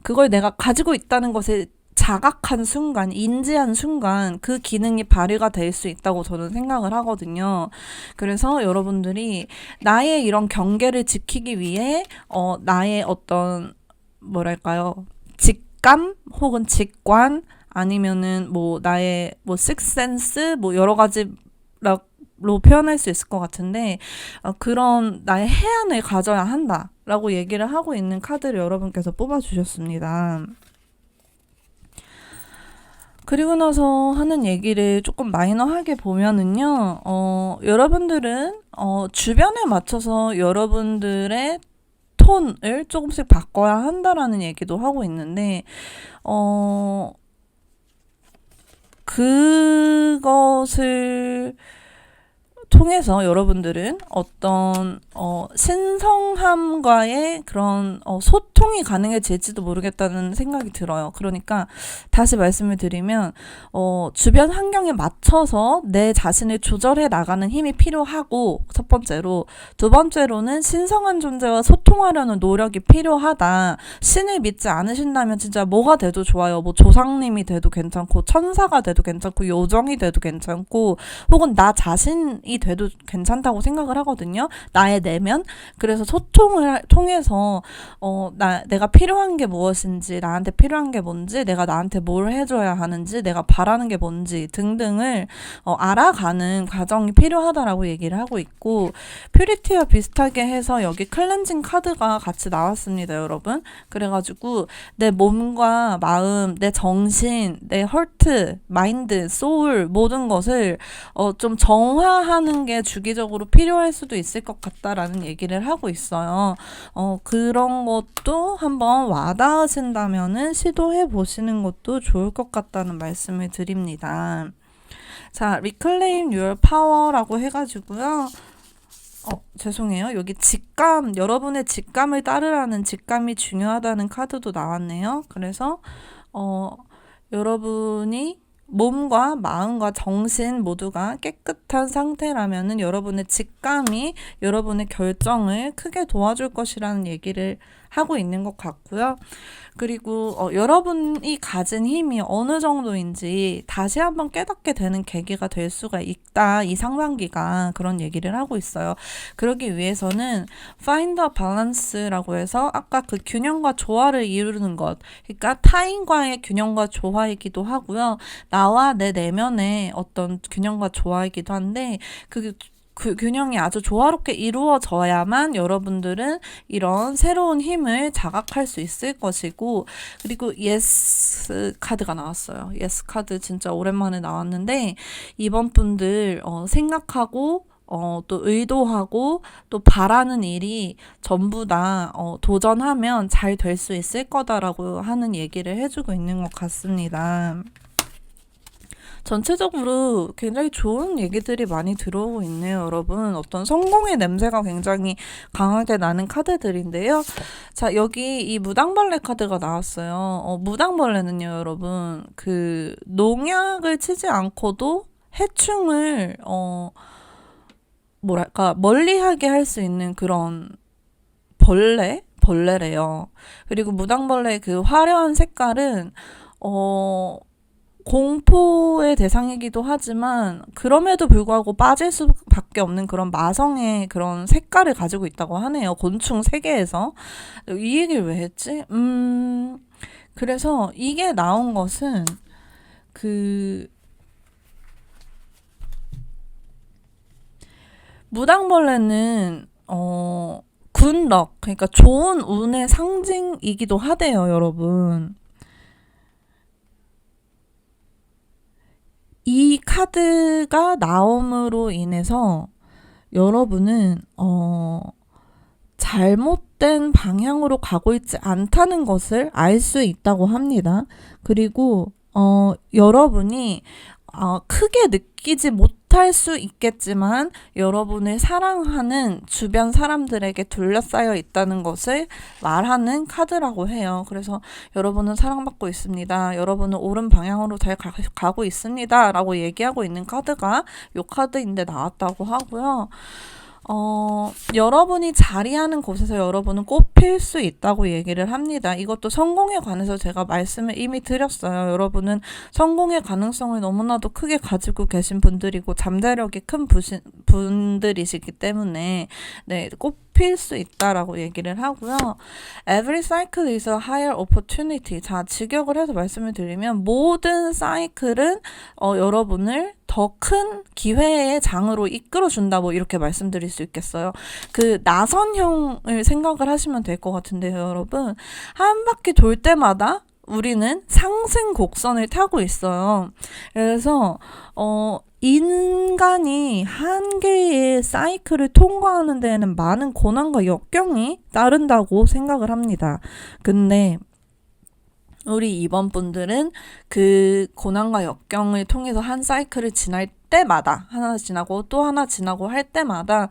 그걸 내가 가지고 있다는 것을 자각한 순간, 인지한 순간 그 기능이 발휘가 될 수 있다고 저는 생각을 하거든요. 그래서 여러분들이 나의 이런 경계를 지키기 위해 나의 어떤 뭐랄까요, 직감 혹은 직관 아니면은 뭐 나의 뭐 식센스 뭐 여러 가지 로 표현할 수 있을 것 같은데, 그런 나의 해안을 가져야 한다라고 얘기를 하고 있는 카드를 여러분께서 뽑아주셨습니다. 그리고 나서 하는 얘기를 조금 마이너하게 보면은요, 여러분들은, 주변에 맞춰서 여러분들의 톤을 조금씩 바꿔야 한다라는 얘기도 하고 있는데, 그것을 통해서 여러분들은 어떤 신성함과의 그런 소통이 가능해질지도 모르겠다는 생각이 들어요. 그러니까 다시 말씀을 드리면 주변 환경에 맞춰서 내 자신을 조절해 나가는 힘이 필요하고, 첫 번째로. 두 번째로는 신성한 존재와 소통하려는 노력이 필요하다. 신을 믿지 않으신다면 진짜 뭐가 돼도 좋아요. 뭐 조상님이 돼도 괜찮고, 천사가 돼도 괜찮고, 요정이 돼도 괜찮고, 혹은 나 자신이 돼도 괜찮다고 생각을 하거든요. 나의 내면. 그래서 소통을 통해서 내가 필요한 게 무엇인지, 나한테 필요한 게 뭔지, 내가 나한테 뭘 해줘야 하는지, 내가 바라는 게 뭔지 등등을 알아가는 과정이 필요하다라고 얘기를 하고 있고, 퓨리티와 비슷하게 해서 여기 클렌징 카드가 같이 나왔습니다, 여러분. 그래가지고 내 몸과 마음, 내 정신, 내 헐트, 마인드, 소울 모든 것을 좀 정화하는 게 주기적으로 필요할 수도 있을 것 같다라는 얘기를 하고 있어요. 그런 것도 한번 와닿으신다면은 시도해 보시는 것도 좋을 것 같다는 말씀을 드립니다. 자, Reclaim Your Power라고 해가지고요. 죄송해요. 여기 직감, 여러분의 직감을 따르라는, 직감이 중요하다는 카드도 나왔네요. 그래서 여러분이 몸과 마음과 정신 모두가 깨끗한 상태라면은 여러분의 직감이 여러분의 결정을 크게 도와줄 것이라는 얘기를 하고 있는 것 같고요. 그리고 여러분이 가진 힘이 어느 정도인지 다시 한번 깨닫게 되는 계기가 될 수가 있다. 이 상반기가 그런 얘기를 하고 있어요. 그러기 위해서는 find a balance라고 해서 아까 그 균형과 조화를 이루는 것, 그러니까 타인과의 균형과 조화이기도 하고요. 나와 내 내면의 어떤 균형과 조화이기도 한데, 그 균형이 아주 조화롭게 이루어져야만 여러분들은 이런 새로운 힘을 자각할 수 있을 것이고, 그리고 예스 카드가 나왔어요. 예스 카드 진짜 오랜만에 나왔는데, 이번 분들 생각하고 또 의도하고 또 바라는 일이 전부 다 도전하면 잘 될 수 있을 거다라고 하는 얘기를 해주고 있는 것 같습니다. 전체적으로 굉장히 좋은 얘기들이 많이 들어오고 있네요, 여러분. 어떤 성공의 냄새가 굉장히 강하게 나는 카드들인데요. 자, 여기 이 무당벌레 카드가 나왔어요. 무당벌레는요, 여러분, 그 농약을 치지 않고도 해충을 뭐랄까 멀리하게 할 수 있는 그런 벌레래요. 그리고 무당벌레의 그 화려한 색깔은 공포의 대상이기도 하지만 그럼에도 불구하고 빠질 수밖에 없는 그런 마성의 그런 색깔을 가지고 있다고 하네요. 곤충 세계에서. 이 얘기를 왜 했지? 그래서 이게 나온 것은 그 무당벌레는 굿럭, 그러니까 좋은 운의 상징이기도 하대요, 여러분. 이 카드가 나옴으로 인해서 여러분은 잘못된 방향으로 가고 있지 않다는 것을 알 수 있다고 합니다. 그리고 여러분이 크게 느끼지 못할 수 있겠지만 여러분을 사랑하는 주변 사람들에게 둘러싸여 있다는 것을 말하는 카드라고 해요. 그래서 여러분은 사랑받고 있습니다. 여러분은 옳은 방향으로 잘 가고 있습니다. 라고 얘기하고 있는 카드가 이 카드인데 나왔다고 하고요. 여러분이 자리하는 곳에서 여러분은 꽃필 수 있다고 얘기를 합니다. 이것도 성공에 관해서 제가 말씀을 이미 드렸어요. 여러분은 성공의 가능성을 너무나도 크게 가지고 계신 분들이고 잠재력이 큰 분들이시기 때문에 네, 꽃필 수 있다라고 얘기를 하고요. Every cycle is a higher opportunity. 자, 직역을 해서 말씀을 드리면 모든 사이클은 여러분을 더 큰 기회의 장으로 이끌어준다, 뭐 이렇게 말씀드릴 수 있겠어요. 그 나선형을 생각을 하시면 될 것 같은데요, 여러분. 한 바퀴 돌 때마다 우리는 상승 곡선을 타고 있어요. 그래서 인간이 한 개의 사이클을 통과하는 데에는 많은 고난과 역경이 따른다고 생각을 합니다. 근데 우리 2번 분들은 그 고난과 역경을 통해서 한 사이클을 지날 때마다 하나 지나고 또 하나 지나고 할 때마다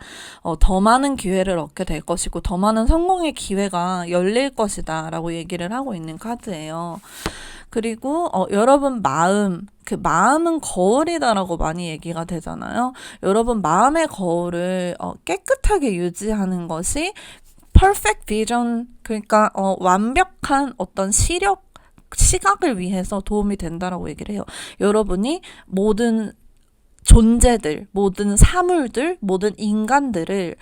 더 많은 기회를 얻게 될 것이고 더 많은 성공의 기회가 열릴 것이다 라고 얘기를 하고 있는 카드예요. 그리고 여러분 그 마음은 거울이다라고 많이 얘기가 되잖아요. 여러분 마음의 거울을 깨끗하게 유지하는 것이 perfect vision, 그러니까 완벽한 어떤 시각을 위해서 도움이 된다라고 얘기를 해요. 여러분이 모든 존재들, 모든 사물들, 모든 인간들을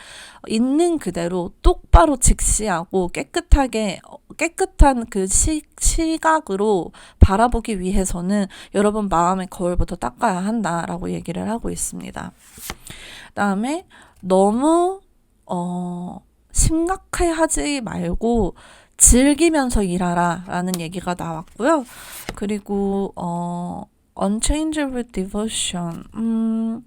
있는 그대로 똑바로 직시하고 깨끗한 그 시각으로 바라보기 위해서는 여러분 마음의 거울부터 닦아야 한다라고 얘기를 하고 있습니다. 그다음에 너무 심각해 하지 말고 즐기면서 일하라 라는 얘기가 나왔고요. 그리고 unchangeable devotion.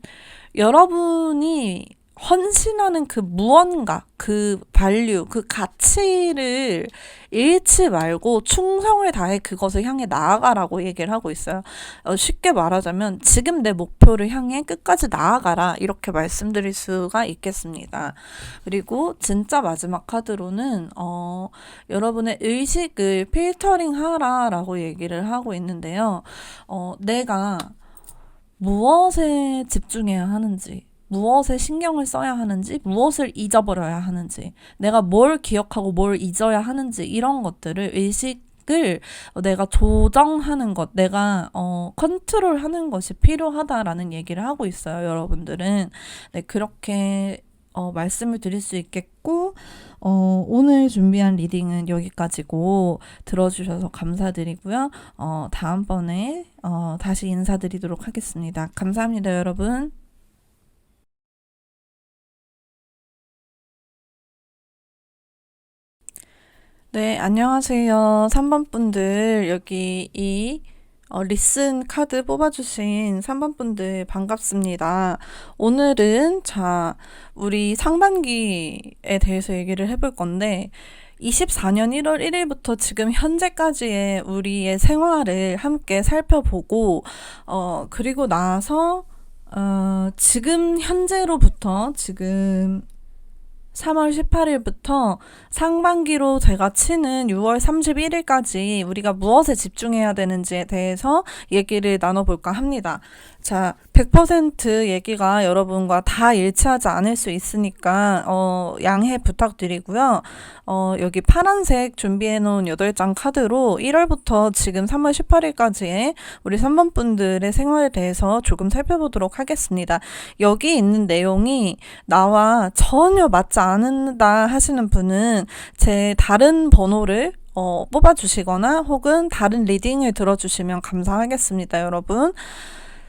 여러분이 헌신하는 그 무언가, 그 value, 그 가치를 잃지 말고 충성을 다해 그것을 향해 나아가라고 얘기를 하고 있어요. 쉽게 말하자면 지금 내 목표를 향해 끝까지 나아가라 이렇게 말씀드릴 수가 있겠습니다. 그리고 진짜 마지막 카드로는 여러분의 의식을 필터링 하라 라고 얘기를 하고 있는데요. 내가 무엇에 집중해야 하는지, 무엇에 신경을 써야 하는지, 무엇을 잊어버려야 하는지, 내가 뭘 기억하고 뭘 잊어야 하는지 이런 것들을 의식을 내가 조정하는 것, 내가 컨트롤하는 것이 필요하다라는 얘기를 하고 있어요. 여러분들은 네, 그렇게 말씀을 드릴 수 있겠고 오늘 준비한 리딩은 여기까지고 들어주셔서 감사드리고요. 다음번에 다시 인사드리도록 하겠습니다. 감사합니다, 여러분. 네, 안녕하세요. 3번 분들, 여기 리슨 카드 뽑아주신 3번 분들 반갑습니다. 오늘은 우리 상반기에 대해서 얘기를 해볼 건데, 24년 1월 1일부터 지금 현재까지의 우리의 생활을 함께 살펴보고, 그리고 나서, 지금 현재로부터 지금 3월 18일부터 상반기로 제가 치는 6월 31일까지 우리가 무엇에 집중해야 되는지에 대해서 얘기를 나눠볼까 합니다. 자, 100% 얘기가 여러분과 다 일치하지 않을 수 있으니까 양해 부탁드리고요. 여기 파란색 준비해놓은 8장 카드로 1월부터 지금 3월 18일까지의 우리 3번 분들의 생활에 대해서 조금 살펴보도록 하겠습니다. 여기 있는 내용이 나와 전혀 맞지 않는다 하시는 분은 제 다른 번호를 뽑아주시거나 혹은 다른 리딩을 들어주시면 감사하겠습니다, 여러분.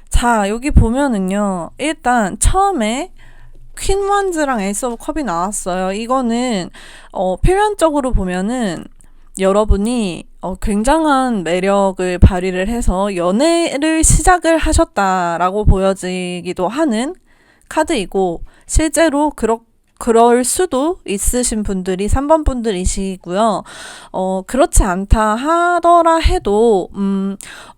자, 여기 보면은요, 일단 처음에 퀸 원즈랑 에이스 오브 컵이 나왔어요. 이거는 표면적으로 보면은 여러분이 굉장한 매력을 발휘를 해서 연애를 시작을 하셨다라고 보여지기도 하는 카드이고, 실제로 그럴 수도 있으신 분들이 3번 분들이시고요. 그렇지 않다 하더라 해도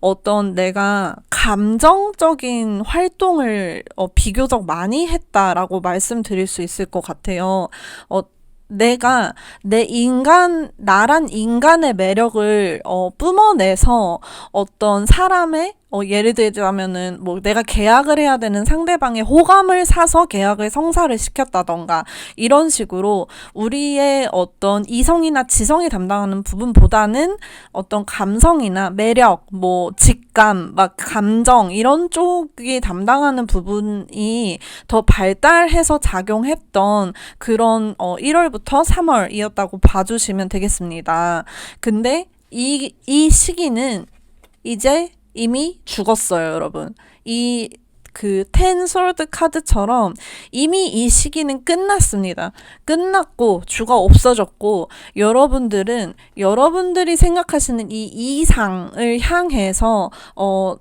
어떤 내가 감정적인 활동을 비교적 많이 했다라고 말씀드릴 수 있을 것 같아요. 내가 나란 인간의 매력을 뿜어내서 어떤 사람의 예를 들자면은 뭐 내가 계약을 해야 되는 상대방의 호감을 사서 계약을 성사를 시켰다던가 이런 식으로 우리의 어떤 이성이나 지성이 담당하는 부분보다는 어떤 감성이나 매력, 뭐 직감, 막 감정 이런 쪽이 담당하는 부분이 더 발달해서 작용했던 그런 1월부터 3월이었다고 봐주시면 되겠습니다. 근데 이 시기는 이제 이미 죽었어요, 여러분. 이 그 텐 솔드 카드처럼 이미 이 시기는 끝났습니다. 끝났고 주가 없어졌고 여러분들은 여러분들이 생각하시는 이 이상을 향해서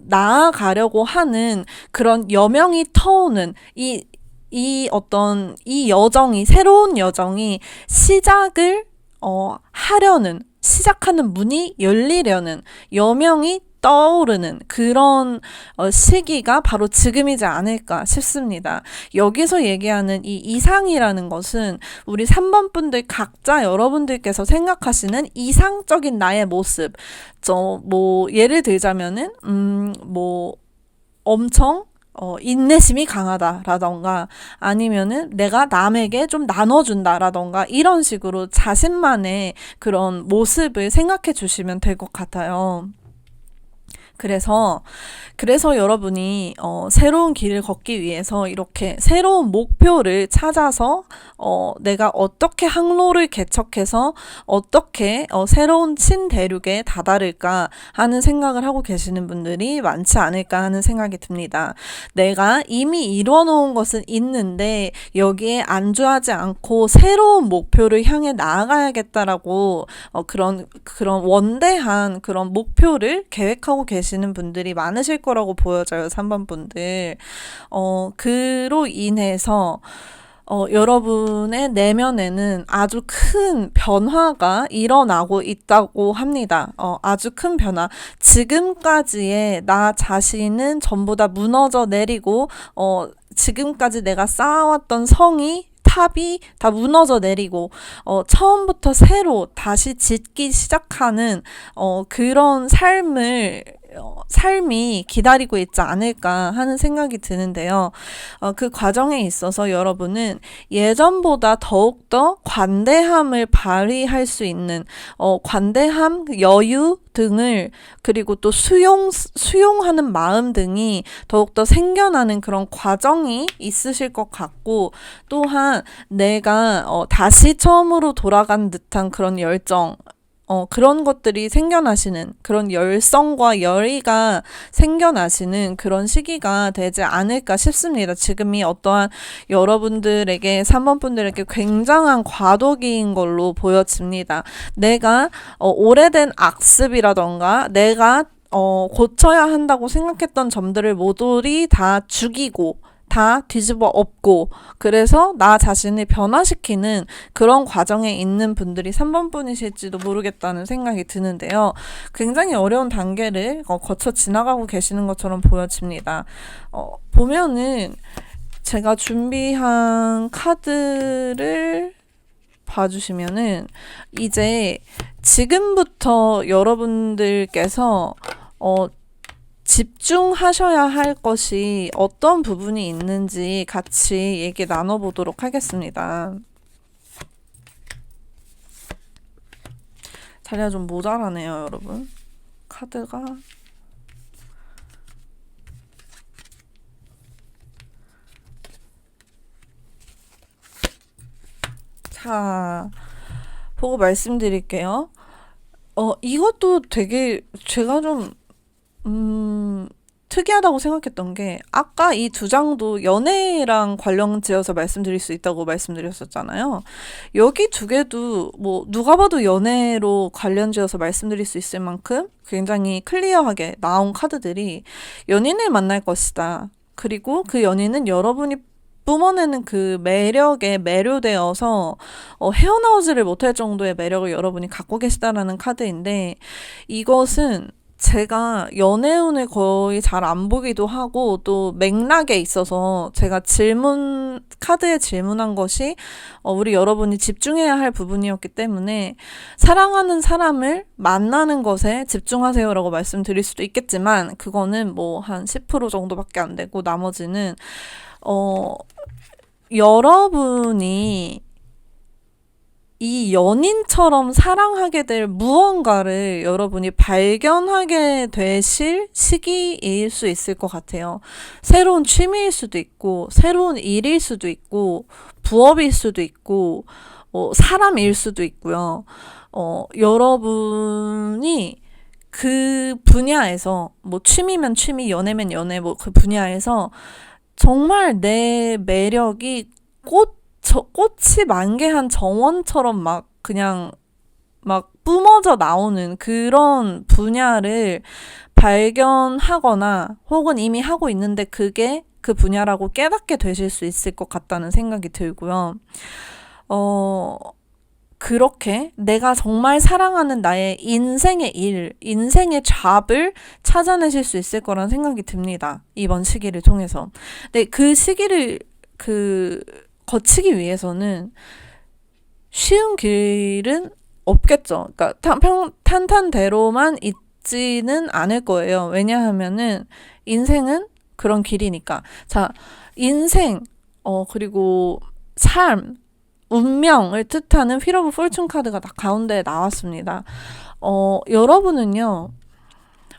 나아가려고 하는 그런 여명이 터오는 이 여정이 새로운 여정이 시작을 시작하는 문이 열리려는 여명이 떠오르는 그런 시기가 바로 지금이지 않을까 싶습니다. 여기서 얘기하는 이 이상이라는 것은 우리 3번 분들 각자 여러분들께서 생각하시는 이상적인 나의 모습, 예를 들자면은 엄청 인내심이 강하다라던가 아니면은 내가 남에게 좀 나눠준다라던가 이런 식으로 자신만의 그런 모습을 생각해 주시면 될 것 같아요. 그래서 여러분이 새로운 길을 걷기 위해서 이렇게 새로운 목표를 찾아서 내가 어떻게 항로를 개척해서 어떻게 새로운 신대륙에 다다를까 하는 생각을 하고 계시는 분들이 많지 않을까 하는 생각이 듭니다. 내가 이미 이뤄놓은 것은 있는데 여기에 안주하지 않고 새로운 목표를 향해 나아가야겠다라고 그런 원대한 그런 목표를 계획하고 계시는 분들이 많으실 거라고 보여져요. 3번 분들. 그로 인해서 여러분의 내면에는 아주 큰 변화가 일어나고 있다고 합니다. 아주 큰 변화. 지금까지의 나 자신은 전부 다 무너져 내리고, 지금까지 내가 쌓아왔던 탑이 다 무너져 내리고, 처음부터 새로 다시 짓기 시작하는, 그런 삶이 기다리고 있지 않을까 하는 생각이 드는데요. 그 과정에 있어서 여러분은 예전보다 더욱더 관대함을 발휘할 수 있는, 관대함, 여유 등을, 그리고 또 수용하는 마음 등이 더욱더 생겨나는 그런 과정이 있으실 것 같고, 또한 내가 다시 처음으로 돌아간 듯한 그런 열정, 그런 것들이 생겨나시는 그런 열성과 열의가 생겨나시는 그런 시기가 되지 않을까 싶습니다. 지금이 어떠한 여러분들에게 3번 분들에게 굉장한 과도기인 걸로 보여집니다. 내가 오래된 악습이라던가 내가 고쳐야 한다고 생각했던 점들을 모조리 다 죽이고 다 뒤집어 엎고 그래서 나 자신을 변화시키는 그런 과정에 있는 분들이 3번 분이실지도 모르겠다는 생각이 드는데요. 굉장히 어려운 단계를 거쳐 지나가고 계시는 것처럼 보여집니다. 보면은 제가 준비한 카드를 봐주시면은 이제 지금부터 여러분들께서 집중하셔야 할 것이 어떤 부분이 있는지 같이 얘기 나눠보도록 하겠습니다. 자리가 좀 모자라네요, 여러분. 카드가. 자, 보고 말씀드릴게요. 이것도 되게 제가 좀 특이하다고 생각했던 게 아까 이 두 장도 연애랑 관련 지어서 말씀드릴 수 있다고 말씀드렸었잖아요. 여기 두 개도 누가 봐도 연애로 관련 지어서 말씀드릴 수 있을 만큼 굉장히 클리어하게 나온 카드들이 연인을 만날 것이다. 그리고 그 연인은 여러분이 뿜어내는 그 매력에 매료되어서 헤어나오지를 못할 정도의 매력을 여러분이 갖고 계시다라는 카드인데 이것은 제가 연애운을 거의 잘 안 보기도 하고 또 맥락에 있어서 제가 카드에 질문한 것이 우리 여러분이 집중해야 할 부분이었기 때문에 사랑하는 사람을 만나는 것에 집중하세요라고 말씀드릴 수도 있겠지만 그거는 한 10% 정도밖에 안 되고 나머지는 여러분이 이 연인처럼 사랑하게 될 무언가를 여러분이 발견하게 되실 시기일 수 있을 것 같아요. 새로운 취미일 수도 있고, 새로운 일일 수도 있고, 부업일 수도 있고, 사람일 수도 있고요. 여러분이 그 분야에서 뭐 취미면 취미, 연애면 연애 뭐 그 분야에서 정말 내 매력이 꽃이 만개한 정원처럼 막 그냥 막 뿜어져 나오는 그런 분야를 발견하거나 혹은 이미 하고 있는데 그게 그 분야라고 깨닫게 되실 수 있을 것 같다는 생각이 들고요. 어, 그렇게 내가 정말 사랑하는 나의 인생의 일, 인생의 잡을 찾아내실 수 있을 거란 생각이 듭니다. 이번 시기를 통해서. 근데 그 시기를 거치기 위해서는 쉬운 길은 없겠죠. 그러니까 탄탄대로만 있지는 않을 거예요. 왜냐하면은 인생은 그런 길이니까. 자, 인생, 그리고 삶, 운명을 뜻하는 휠 오브 포춘 카드가 다 가운데에 나왔습니다. 여러분은요,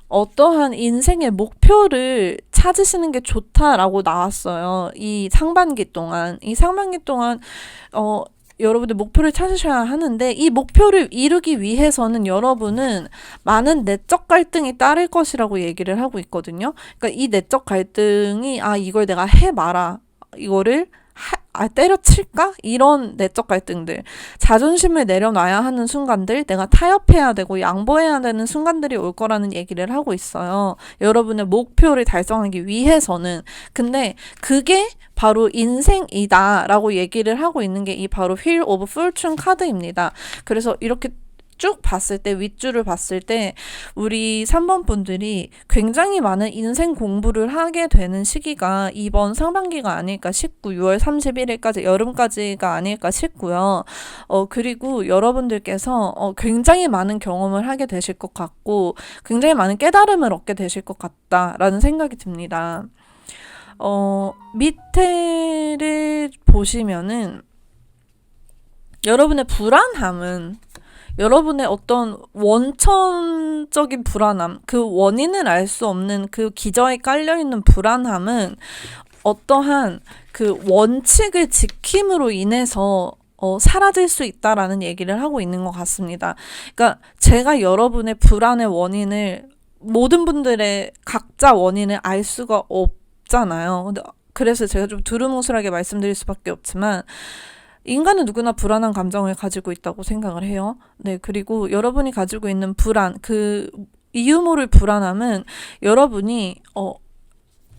어떠한 인생의 목표를 찾으시는 게 좋다라고 나왔어요. 이 상반기 동안, 여러분들 목표를 찾으셔야 하는데 이 목표를 이루기 위해서는 여러분은 많은 내적 갈등이 따를 것이라고 얘기를 하고 있거든요. 그러니까 이 내적 갈등이 이걸 내가 해마라. 이거를 때려칠까? 이런 내적 갈등들. 자존심을 내려놔야 하는 순간들, 내가 타협해야 되고 양보해야 되는 순간들이 올 거라는 얘기를 하고 있어요. 여러분의 목표를 달성하기 위해서는. 근데 그게 바로 인생이다 라고 얘기를 하고 있는 게 이 바로 휠 오브 포춘 카드입니다. 그래서 이렇게 쭉 봤을 때, 윗줄을 봤을 때 우리 3번 분들이 굉장히 많은 인생 공부를 하게 되는 시기가 이번 상반기가 아닐까 싶고 6월 31일까지 여름까지가 아닐까 싶고요. 그리고 여러분들께서 굉장히 많은 경험을 하게 되실 것 같고 굉장히 많은 깨달음을 얻게 되실 것 같다라는 생각이 듭니다. 밑에를 보시면은 여러분의 불안함은 여러분의 어떤 원천적인 불안함, 그 원인을 알 수 없는 그 기저에 깔려있는 불안함은 어떠한 그 원칙을 지킴으로 인해서 사라질 수 있다라는 얘기를 하고 있는 것 같습니다. 그러니까 제가 여러분의 불안의 원인을 모든 분들의 각자 원인을 알 수가 없잖아요. 근데 그래서 제가 좀 두루뭉술하게 말씀드릴 수밖에 없지만 인간은 누구나 불안한 감정을 가지고 있다고 생각을 해요. 네, 그리고 여러분이 가지고 있는 불안, 그 이유 모를 불안함은 여러분이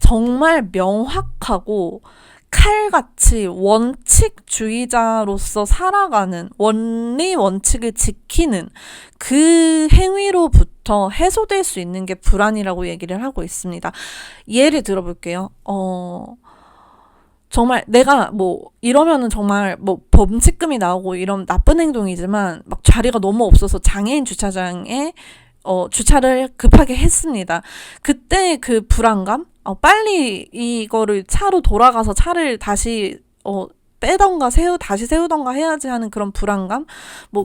정말 명확하고 칼같이 원칙주의자로서 살아가는 원리 원칙을 지키는 그 행위로부터 해소될 수 있는 게 불안이라고 얘기를 하고 있습니다. 예를 들어볼게요. 정말 내가 이러면은 정말 범칙금이 나오고 이런 나쁜 행동이지만 막 자리가 너무 없어서 장애인 주차장에 주차를 급하게 했습니다. 그때 그 불안감? 빨리 이거를 차로 돌아가서 차를 다시 빼던가 다시 세우던가 해야지 하는 그런 불안감?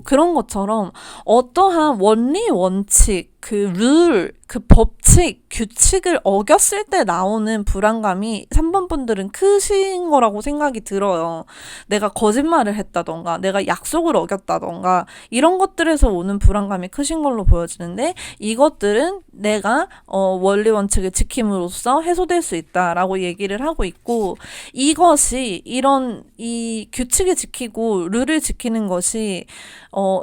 그런 것처럼 어떠한 원리 원칙, 그 룰, 그 법칙, 규칙을 어겼을 때 나오는 불안감이 3번 분들은 크신 거라고 생각이 들어요. 내가 거짓말을 했다던가, 내가 약속을 어겼다던가, 이런 것들에서 오는 불안감이 크신 걸로 보여지는데, 이것들은 내가 원리 원칙을 지킴으로써 해소될 수 있다라고 얘기를 하고 있고, 이것이 이 규칙을 지키고 룰을 지키는 것이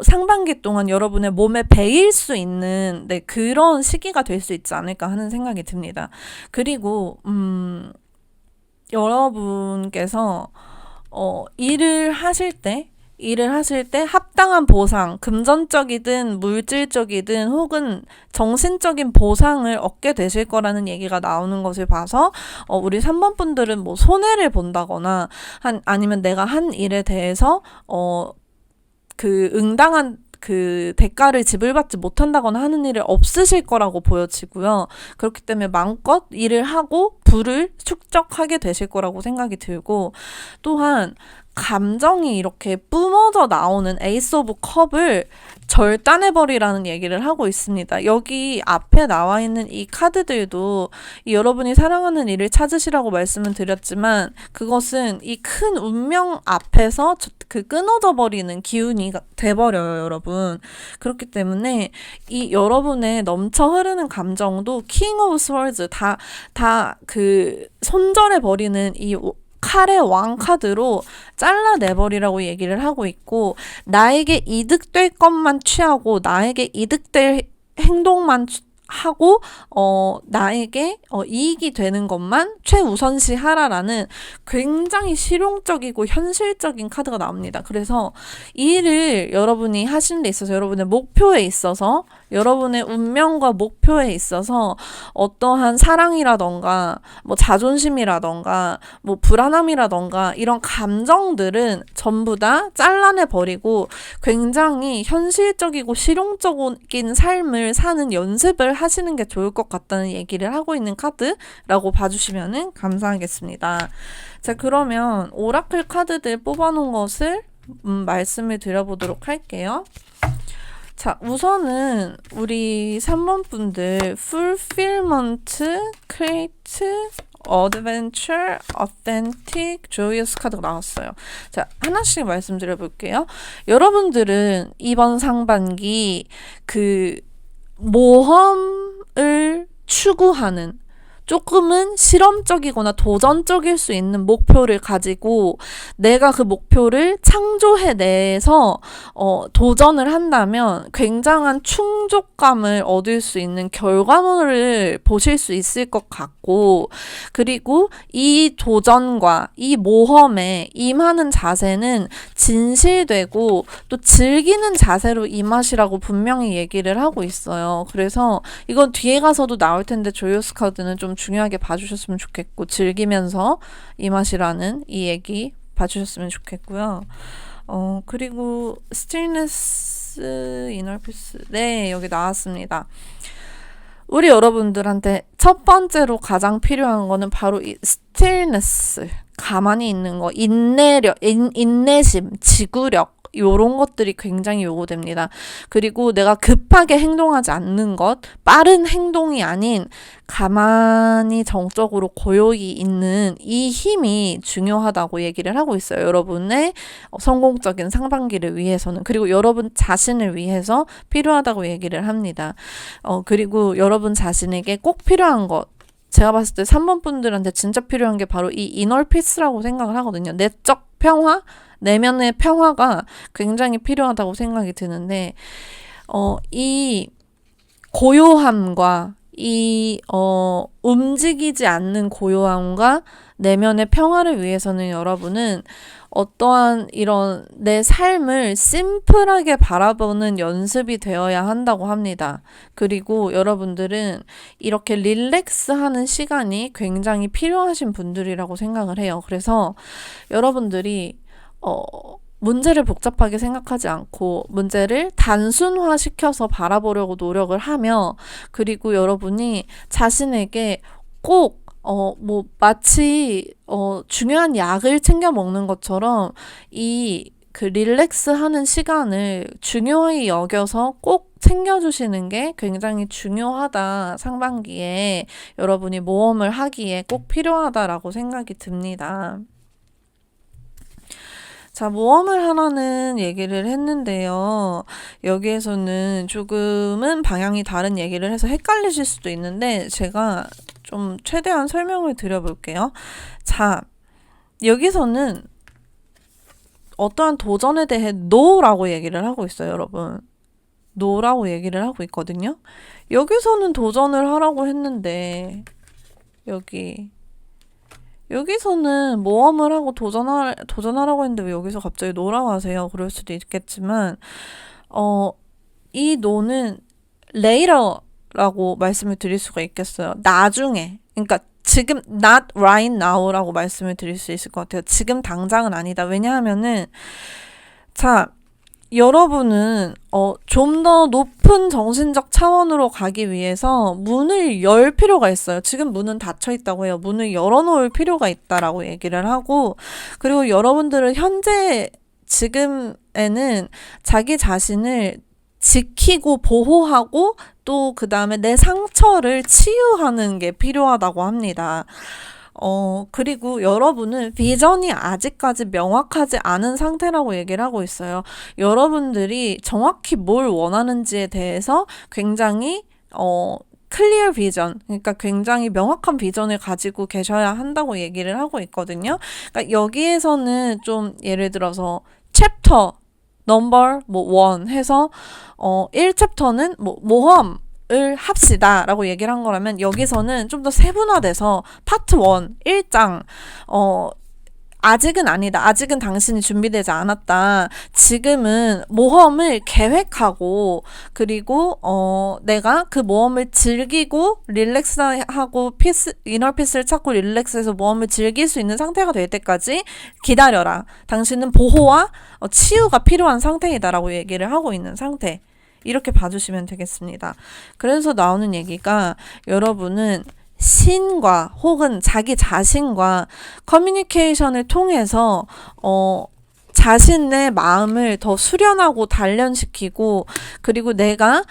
상반기 동안 여러분의 몸에 배일 수 있는 그런 시기가 될 수 있지 않을까 하는 생각이 듭니다. 그리고 여러분께서 일을 하실 때 합당한 보상, 금전적이든 물질적이든 혹은 정신적인 보상을 얻게 되실 거라는 얘기가 나오는 것을 봐서 우리 3번 분들은 손해를 본다거나 아니면 내가 한 일에 대해서 그 응당한 그 대가를 지불받지 못한다거나 하는 일이 없으실 거라고 보여지고요. 그렇기 때문에 마음껏 일을 하고 부를 축적하게 되실 거라고 생각이 들고, 또한 감정이 이렇게 뿜어져 나오는 에이스 오브 컵을 절단해버리라는 얘기를 하고 있습니다. 여기 앞에 나와 있는 이 카드들도 여러분이 사랑하는 일을 찾으시라고 말씀을 드렸지만 그것은 이 큰 운명 앞에서 그 끊어져 버리는 기운이 돼버려요, 여러분. 그렇기 때문에 이 여러분의 넘쳐 흐르는 감정도 킹 오브 스월즈 다 그 손절해버리는 이 칼의 왕 카드로 잘라내버리라고 얘기를 하고 있고 나에게 이득될 것만 취하고 나에게 이득될 행동만 하고 나에게 이익이 되는 것만 최우선시 하라라는 굉장히 실용적이고 현실적인 카드가 나옵니다. 그래서 이 일을 여러분이 하시는 데 있어서 여러분의 목표에 있어서 여러분의 운명과 목표에 있어서 어떠한 사랑이라던가 뭐 자존심이라던가 뭐 불안함이라던가 이런 감정들은 전부 다 잘라내 버리고 굉장히 현실적이고 실용적인 삶을 사는 연습을 하시는 게 좋을 것 같다는 얘기를 하고 있는 카드라고 봐주시면 감사하겠습니다. 자, 그러면 오라클 카드들 뽑아놓은 것을 말씀을 드려보도록 할게요. 자, 우선은 우리 3번 분들 Fulfillment, Create, Adventure, Authentic, Joyous 카드가 나왔어요. 자, 하나씩 말씀드려 볼게요. 여러분들은 이번 상반기 그 모험을 추구하는 조금은 실험적이거나 도전적일 수 있는 목표를 가지고 내가 그 목표를 창조해내서 도전을 한다면 굉장한 충족감을 얻을 수 있는 결과물을 보실 수 있을 것 같고 그리고 이 도전과 이 모험에 임하는 자세는 진실되고 또 즐기는 자세로 임하시라고 분명히 얘기를 하고 있어요. 그래서 이건 뒤에 가서도 나올 텐데 조요스 카드는 좀 중요하게 봐주셨으면 좋겠고 즐기면서 임하시라는 이 얘기 봐주셨으면 좋겠고요. 그리고 스틸니스, 이너피스 네 여기 나왔습니다. 우리 여러분들한테 첫 번째로 가장 필요한 거는 바로 이 스틸니스 가만히 있는 거 인내심, 지구력 요런 것들이 굉장히 요구됩니다. 그리고 내가 급하게 행동하지 않는 것, 빠른 행동이 아닌 가만히 정적으로 고요히 있는 이 힘이 중요하다고 얘기를 하고 있어요. 여러분의 성공적인 상반기를 위해서는. 그리고 여러분 자신을 위해서 필요하다고 얘기를 합니다. 그리고 여러분 자신에게 꼭 필요한 것, 제가 봤을 때 3번 분들한테 진짜 필요한 게 바로 이 이너 피스라고 생각을 하거든요. 내적 평화? 내면의 평화가 굉장히 필요하다고 생각이 드는데 이 고요함과 이 움직이지 않는 고요함과 내면의 평화를 위해서는 여러분은 어떠한 이런 내 삶을 심플하게 바라보는 연습이 되어야 한다고 합니다. 그리고 여러분들은 이렇게 릴렉스하는 시간이 굉장히 필요하신 분들이라고 생각을 해요. 그래서 여러분들이 문제를 복잡하게 생각하지 않고 문제를 단순화시켜서 바라보려고 노력을 하며 그리고 여러분이 자신에게 꼭 마치 중요한 약을 챙겨 먹는 것처럼 이 그 릴렉스 하는 시간을 중요하게 여겨서 꼭 챙겨주시는 게 굉장히 중요하다. 상반기에 여러분이 모험을 하기에 꼭 필요하다라고 생각이 듭니다. 자, 모험을 하라는 얘기를 했는데요. 여기에서는 조금은 방향이 다른 얘기를 해서 헷갈리실 수도 있는데 제가 좀 최대한 설명을 드려볼게요. 자, 여기서는 어떠한 도전에 대해 NO라고 얘기를 하고 있어요, 여러분. NO라고 얘기를 하고 있거든요. 여기서는 도전을 하라고 했는데 여기서는 모험을 하고 도전하라고 했는데 왜 여기서 갑자기 NO라고 하세요? 그럴 수도 있겠지만 이 NO는 later라고 말씀을 드릴 수가 있겠어요. 나중에. 그러니까 지금 not right now라고 말씀을 드릴 수 있을 것 같아요. 지금 당장은 아니다. 왜냐하면은 자, 여러분은 좀 더 높은 정신적 차원으로 가기 위해서 문을 열 필요가 있어요. 지금 문은 닫혀 있다고 해요. 문을 열어놓을 필요가 있다라고 얘기를 하고, 그리고 여러분들은 현재 지금에는 자기 자신을 지키고 보호하고 또 그 다음에 내 상처를 치유하는 게 필요하다고 합니다. 그리고 여러분은 비전이 아직까지 명확하지 않은 상태라고 얘기를 하고 있어요. 여러분들이 정확히 뭘 원하는지에 대해서 굉장히, 클리어 비전, 그러니까 굉장히 명확한 비전을 가지고 계셔야 한다고 얘기를 하고 있거든요. 그러니까 여기에서는 좀 예를 들어서 챕터 넘버 뭐 1 해서 1챕터는 뭐 모험을 합시다 라고 얘기를 한 거라면, 여기서는 좀 더 세분화돼서 파트 1, 1장 아직은 아니다. 아직은 당신이 준비되지 않았다. 지금은 모험을 계획하고, 그리고 내가 그 모험을 즐기고 릴렉스하고 이너피스를 찾고 릴렉스해서 모험을 즐길 수 있는 상태가 될 때까지 기다려라. 당신은 보호와 치유가 필요한 상태이다라고 얘기를 하고 있는 상태. 이렇게 봐주시면 되겠습니다. 그래서 나오는 얘기가, 여러분은 신과 혹은 자기 자신과 커뮤니케이션을 통해서 자신의 마음을 더 수련하고 단련시키고, 그리고 내가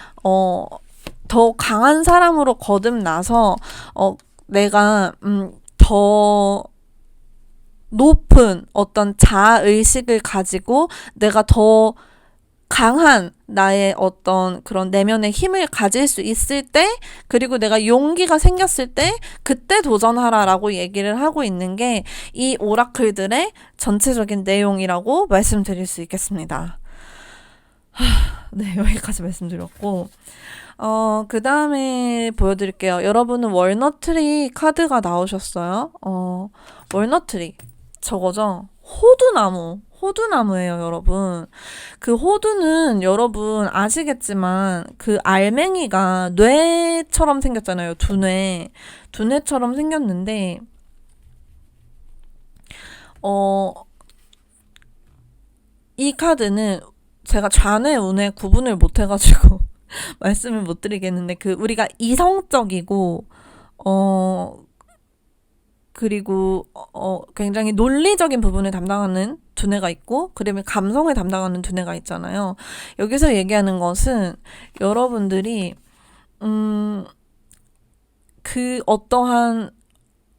더 강한 사람으로 거듭나서 내가 더 높은 어떤 자아의식을 가지고 내가 더 강한 나의 어떤 그런 내면의 힘을 가질 수 있을 때, 그리고 내가 용기가 생겼을 때 그때 도전하라라고 얘기를 하고 있는 게 이 오라클들의 전체적인 내용이라고 말씀드릴 수 있겠습니다. 네, 여기까지 말씀드렸고, 그 다음에 보여드릴게요. 여러분은 월너트리 카드가 나오셨어요. 월너트리 저거죠? 호두나무예요, 여러분. 그 호두는 여러분 아시겠지만 그 알맹이가 뇌처럼 생겼잖아요. 두뇌처럼 생겼는데, 이 카드는 제가 좌뇌 우뇌 구분을 못 해가지고 말씀을 못 드리겠는데, 그 우리가 이성적이고 그리고 굉장히 논리적인 부분을 담당하는 두뇌가 있고, 그다음에 감성을 담당하는 두뇌가 있잖아요. 여기서 얘기하는 것은 여러분들이 그 어떠한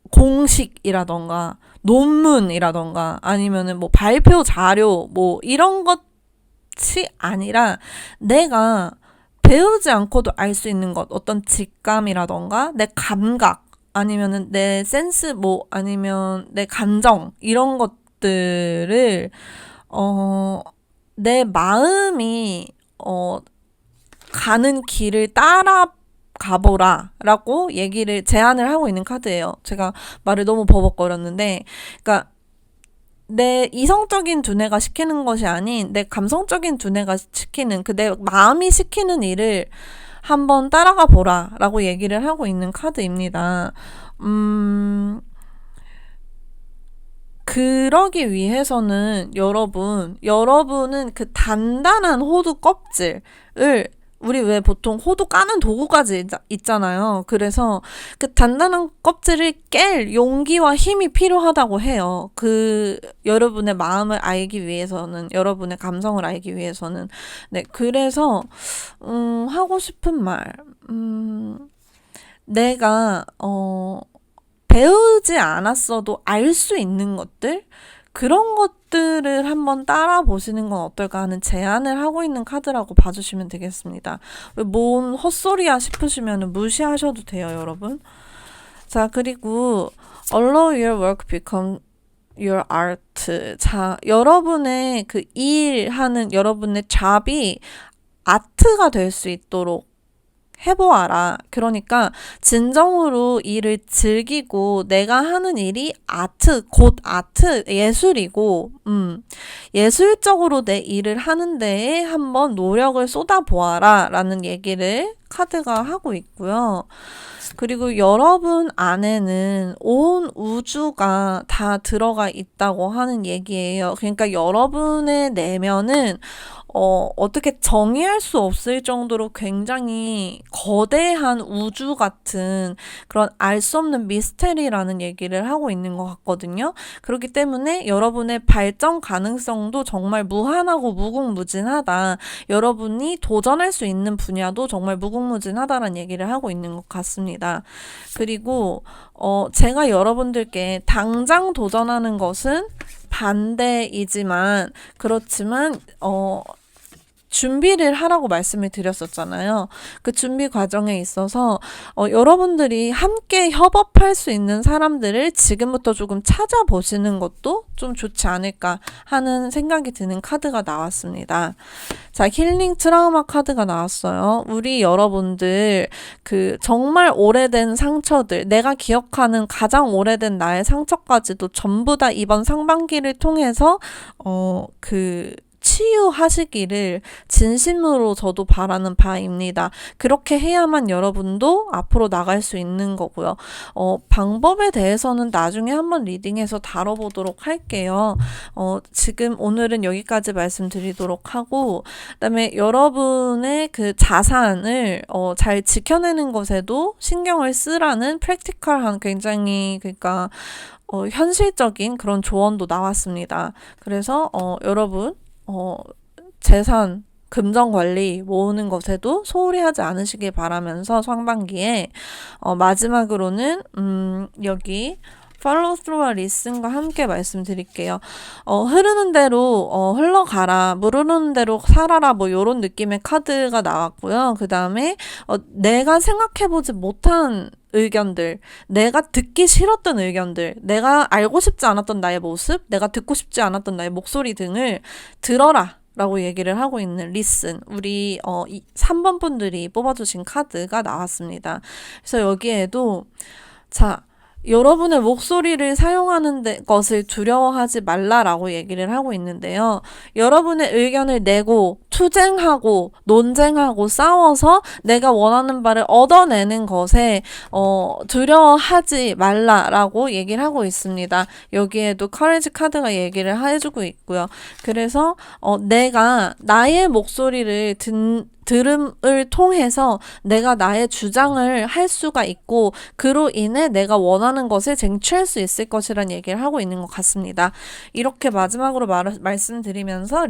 공식이라던가 논문이라던가 아니면은 뭐 발표 자료 뭐 이런 것이 아니라, 내가 배우지 않고도 알 수 있는 것, 어떤 직감이라던가 내 감각, 아니면은 내 센스, 뭐 아니면 내 감정, 이런 것들을 내 마음이 가는 길을 따라 가보라 라고 제안을 하고 있는 카드예요. 제가 말을 너무 버벅거렸는데, 그러니까 내 이성적인 두뇌가 시키는 것이 아닌 내 감성적인 두뇌가 시키는, 그 내 마음이 시키는 일을 한번 따라가 보라 라고 얘기를 하고 있는 카드입니다. 그러기 위해서는 여러분은 그 단단한 호두 껍질을, 우리 왜 보통 호두 까는 도구까지 있잖아요. 그래서 그 단단한 껍질을 깰 용기와 힘이 필요하다고 해요. 여러분의 마음을 알기 위해서는, 여러분의 감성을 알기 위해서는. 네, 그래서 하고 싶은 말, 내가 배우지 않았어도 알 수 있는 것들, 그런 것들을 한번 따라 보시는 건 어떨까 하는 제안을 하고 있는 카드라고 봐주시면 되겠습니다. 뭔 헛소리야 싶으시면 무시하셔도 돼요, 여러분. 자, 그리고 allow your work become your art. 자, 여러분의 그 일하는 여러분의 잡이 아트가 될 수 있도록 해보아라. 그러니까 진정으로 일을 즐기고, 내가 하는 일이 곧 아트, 예술이고, 예술적으로 내 일을 하는 데에 한번 노력을 쏟아보아라 라는 얘기를 카드가 하고 있고요. 그리고 여러분 안에는 온 우주가 다 들어가 있다고 하는 얘기예요. 그러니까 여러분의 내면은 어떻게 정의할 수 없을 정도로 굉장히 거대한 우주 같은 그런 알 수 없는 미스테리라는 얘기를 하고 있는 것 같거든요. 그렇기 때문에 여러분의 발전 가능성도 정말 무한하고 무궁무진하다. 여러분이 도전할 수 있는 분야도 정말 무궁무진하다라는 얘기를 하고 있는 것 같습니다. 그리고 제가 여러분들께 당장 도전하는 것은 반대이지만 그렇지만 준비를 하라고 말씀을 드렸었잖아요. 그 준비 과정에 있어서 여러분들이 함께 협업할 수 있는 사람들을 지금부터 조금 찾아보시는 것도 좀 좋지 않을까 하는 생각이 드는 카드가 나왔습니다. 자, 힐링 트라우마 카드가 나왔어요. 우리 여러분들 그 정말 오래된 상처들, 내가 기억하는 가장 오래된 나의 상처까지도 전부 다 이번 상반기를 통해서 치유하시기를 진심으로 저도 바라는 바입니다. 그렇게 해야만 여러분도 앞으로 나갈 수 있는 거고요. 방법에 대해서는 나중에 한번 리딩해서 다뤄보도록 할게요. 지금 오늘은 여기까지 말씀드리도록 하고, 그다음에 여러분의 그 자산을 잘 지켜내는 것에도 신경을 쓰라는 프랙티컬한 굉장히 그러니까 현실적인 그런 조언도 나왔습니다. 그래서 여러분 재산, 금전 관리 모으는 것에도 소홀히 하지 않으시길 바라면서 상반기에 마지막으로는 여기 팔로우 스루와 리슨과 함께 말씀드릴게요. 흐르는 대로 흘러가라, 물 흐르는 대로 살아라, 뭐 요런 느낌의 카드가 나왔고요. 그 다음에 내가 생각해보지 못한 의견들, 내가 듣기 싫었던 의견들, 내가 알고 싶지 않았던 나의 모습, 내가 듣고 싶지 않았던 나의 목소리 등을 들어라 라고 얘기를 하고 있는 리슨, 우리 3번 분들이 뽑아주신 카드가 나왔습니다. 그래서 여기에도 자, 여러분의 목소리를 사용하는 것을 두려워하지 말라라고 얘기를 하고 있는데요. 여러분의 의견을 내고 투쟁하고 논쟁하고 싸워서 내가 원하는 바를 얻어내는 것에 두려워하지 말라라고 얘기를 하고 있습니다. 여기에도 커리지 카드가 얘기를 해주고 있고요. 그래서 내가 나의 목소리를 들음을 통해서 내가 나의 주장을 할 수가 있고 그로 인해 내가 원하는 것을 쟁취할 수 있을 것이라는 얘기를 하고 있는 것 같습니다. 이렇게 마지막으로 말씀드리면서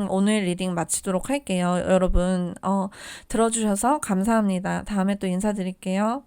오늘 리딩 마치도록 할게요. 여러분 들어주셔서 감사합니다. 다음에 또 인사드릴게요.